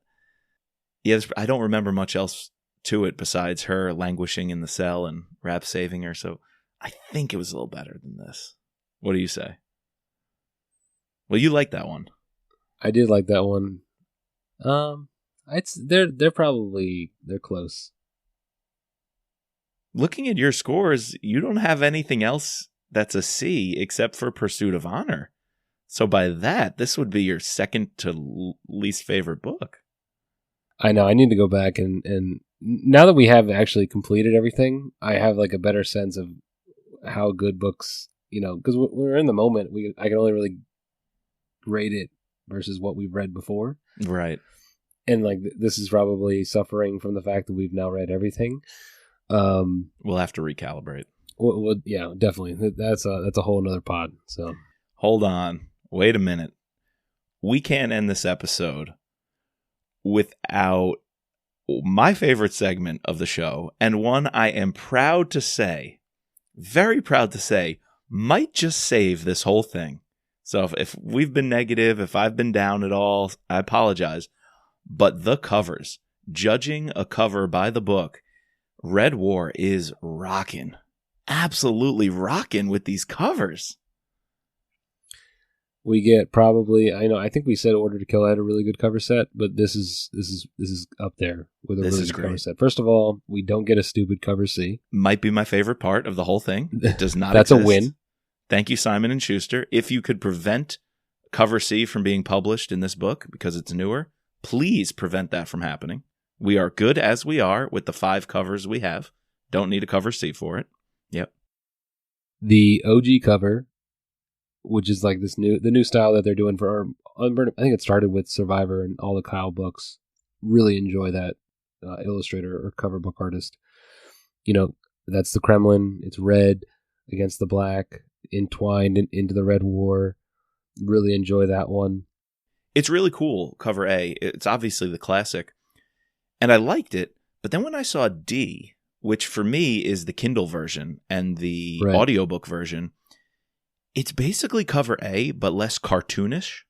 Yeah, I don't remember much else to it besides her languishing in the cell and Rapp saving her. So I think it was a little better than this. What do you say? Well, you like that one. I did like that one. They're close. Looking at your scores, you don't have anything else that's a C except for Pursuit of Honor. So by that, this would be your second to least favorite book. I know. I need to go back and now that we have actually completed everything, I have like a better sense of how good books, because we're in the moment. I can only really rate it versus what we've read before. Right. And like this is probably suffering from the fact that we've now read everything. We'll have to recalibrate. Well, yeah, definitely. That's a whole nother pod. So hold on. Wait a minute. We can't end this episode without my favorite segment of the show, and one I am proud to say, very proud to say, might just save this whole thing. So if we've been negative, if I've been down at all, I apologize. But the covers, judging a cover by the book, Red War is rocking. Absolutely rocking with these covers. We get probably, I think we said Order to Kill had a really good cover set, but this is up there with a really good cover set. First of all, we don't get a stupid cover C. Might be my favorite part of the whole thing. It does not That's exist. A win. Thank you, Simon & Schuster. If you could prevent cover C from being published in this book because it's newer, please prevent that from happening. We are good as we are with the 5 covers we have. Don't need a cover C for it. Yep. The OG cover, which is like the new style that they're doing for I think it started with Survivor and all the Kyle books. Really enjoy that illustrator or cover book artist. That's the Kremlin. It's red against the black, entwined into the Red War. Really enjoy that one. It's really cool, cover A. It's obviously the classic. And I liked it, but then when I saw D, which for me is the Kindle version and the audiobook version, it's basically cover A, but less cartoonish.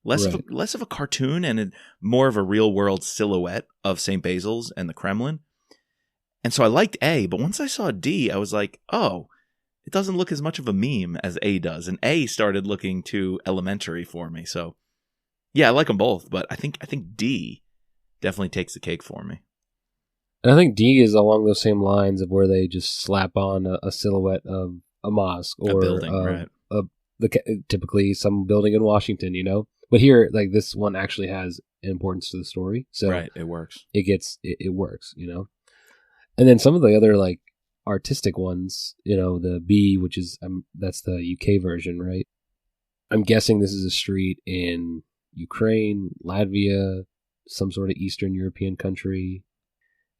Less of a cartoon and more of a real-world silhouette of St. Basil's and the Kremlin. And so I liked A, but once I saw D, I was like, oh, it doesn't look as much of a meme as A does. And A started looking too elementary for me. So, yeah, I like them both, but I think D definitely takes the cake for me. And I think D is along those same lines of where they just slap on a silhouette of a mosque or a building, right? Typically some building in Washington, But here, like, this one actually has importance to the story, so right, it works. It works, And then some of the other like artistic ones, the B, which is that's the UK version, right? I'm guessing this is a street in Ukraine, Latvia, some sort of Eastern European country,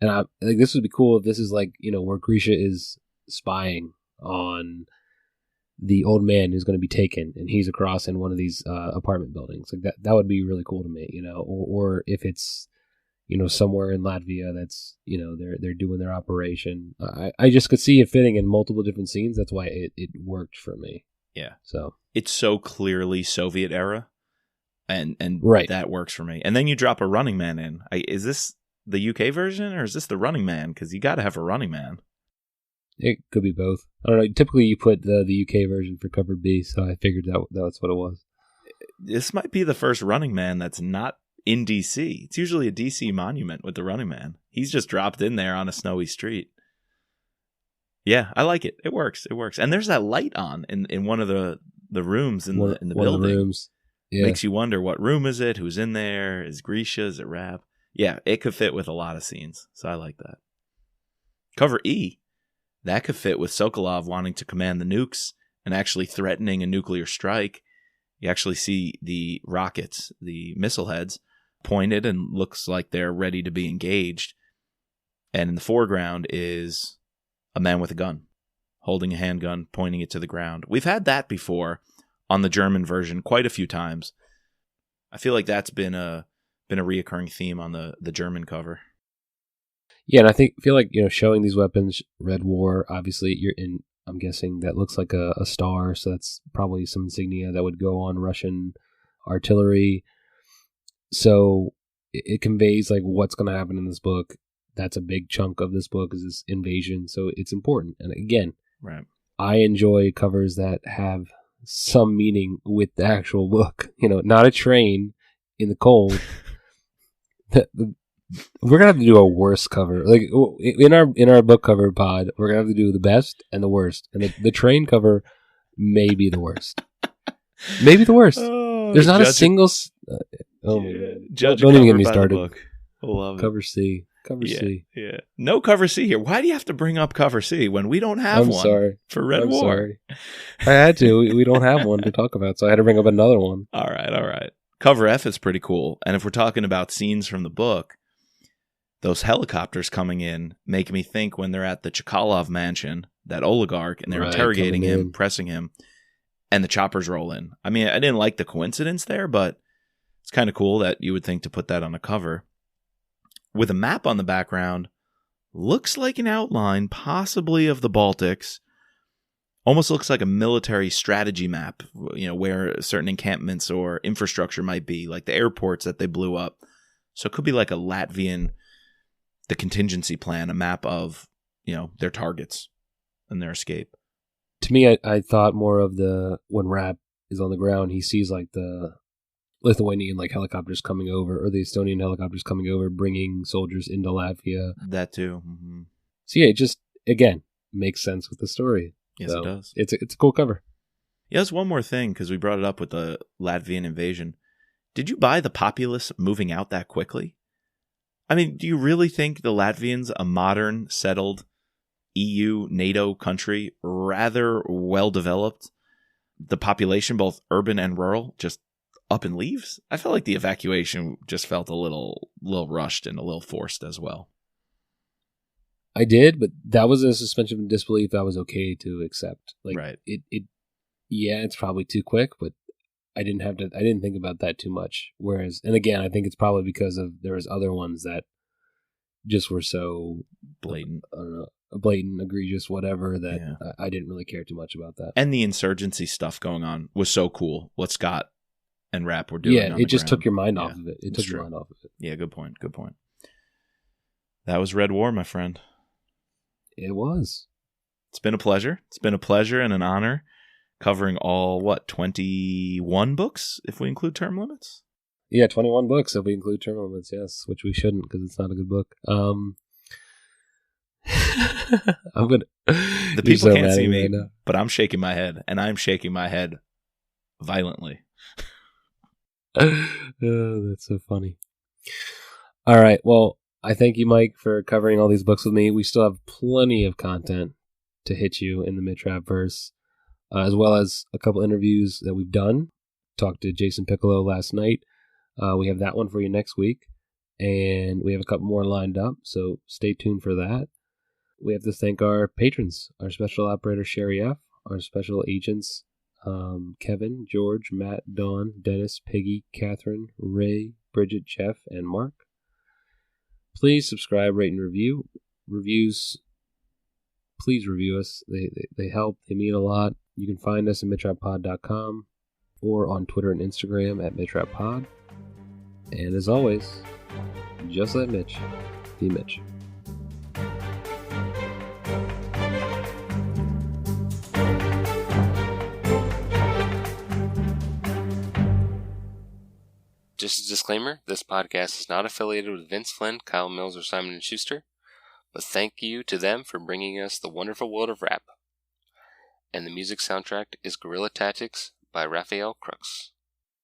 and I think this would be cool if this is like where Grisha is spying on the old man who's going to be taken, and he's across in one of these apartment buildings. Like that would be really cool to me, or if it's somewhere in Latvia that's they're doing their operation. I just could see it fitting in multiple different scenes. That's why it worked for me. Yeah, so it's so clearly Soviet era, and right. That works for me. And then you drop a Running Man in. Is this the UK version or is this the Running Man? Because you got to have a Running Man. It could be both. I don't know. Typically, you put the UK version for cover B, so I figured that's what it was. This might be the first Running Man that's not in DC. It's usually a DC monument with the Running Man. He's just dropped in there on a snowy street. Yeah, I like it. It works. And there's that light on in one of the rooms in the building. Of the rooms. Yeah. Makes you wonder, what room is it? Who's in there? Is Grisha? Is it Rapp? Yeah, it could fit with a lot of scenes. So I like that. Cover E. That could fit with Sokolov wanting to command the nukes and actually threatening a nuclear strike. You actually see the rockets, the missile heads, pointed and looks like they're ready to be engaged. And in the foreground is a man with a gun, holding a handgun, pointing it to the ground. We've had that before on the German version quite a few times. I feel like that's been a reoccurring theme on the German cover. Yeah, and I feel like showing these weapons, Red War, obviously you're in. I'm guessing that looks like a star, so that's probably some insignia that would go on Russian artillery. So it conveys like what's going to happen in this book. That's a big chunk of this book is this invasion, so it's important. And again, right, I enjoy covers that have some meaning with the actual book. Not a train in the cold. We're gonna have to do a worst cover. Like in our book cover pod, we're gonna have to do the best and the worst. And the train cover may be the worst. Maybe the worst. Oh, there's not a single. Oh my god! Don't even get me started. Love cover C. Cover C. Yeah. No cover C here. Why do you have to bring up cover C when we don't have one? Sorry. For Red I'm War? Sorry. I had to. We don't have one to talk about, so I had to bring up another one. All right. Cover F is pretty cool. And if we're talking about scenes from the book, those helicopters coming in make me think when they're at the Chkalov mansion, that oligarch, and they're interrogating him, pressing him, and the choppers roll in. I mean, I didn't like the coincidence there, but it's kind of cool that you would think to put that on a cover. With a map on the background, looks like an outline, possibly of the Baltics. Almost looks like a military strategy map, where certain encampments or infrastructure might be, like the airports that they blew up. So it could be like a Latvian, the contingency plan, a map of, their targets and their escape. To me, I thought more of when Rapp is on the ground, he sees like the Lithuanian helicopters coming over, or the Estonian helicopters coming over, bringing soldiers into Latvia. That too. Mm-hmm. So yeah, it just, again, makes sense with the story. Yes, so it does. It's a cool cover. Yeah, there's one more thing, because we brought it up with the Latvian invasion. Did you buy the populace moving out that quickly? I mean, do you really think the Latvians, a modern, settled EU, NATO country, rather well developed, the population, both urban and rural, just up and leaves? I felt like the evacuation just felt a little rushed and a little forced as well. I did, but that was a suspension of disbelief I was okay to accept. Like, right. Yeah, it's probably too quick, but I didn't think about that too much. Whereas, and again, I think it's probably because there was other ones that just were so blatant. I don't know, blatant, egregious, whatever, that I didn't really care too much about that. And the insurgency stuff going on was so cool. What Scott and Rapp were doing. Yeah, it just took your mind off of it. It took your mind off of it. Yeah, good point. Good point. That was Red War, my friend. It was. It's been a pleasure. It's been a pleasure and an honor covering all, 21 books, if we include Term Limits? Yeah, 21 books if we include Term Limits, yes, which we shouldn't because it's not a good book. I'm gonna. The people can't see me, right, but I'm shaking my head, and I'm shaking my head violently. Oh, that's so funny. All right, well, I thank you, Mike, for covering all these books with me. We still have plenty of content to hit you in the Mitch Rapp verse, as well as a couple interviews that we've done. Talked to Jason Piccolo last night. We have that one for you next week, and we have a couple more lined up, so stay tuned for that. We have to thank our patrons, our special operator, Sherry F., our special agents, Kevin, George, Matt, Dawn, Dennis, Piggy, Catherine, Ray, Bridget, Jeff, and Mark. Please subscribe, rate, and review. Reviews, please review us. They help. They mean a lot. You can find us at mitchrappod.com or on Twitter and Instagram at mitchrappod. And as always, just let Mitch be Mitch. Just a disclaimer, this podcast is not affiliated with Vince Flynn, Kyle Mills, or Simon & Schuster, but thank you to them for bringing us the wonderful world of rap. And the music soundtrack is Guerrilla Tactics by Raphael Crooks.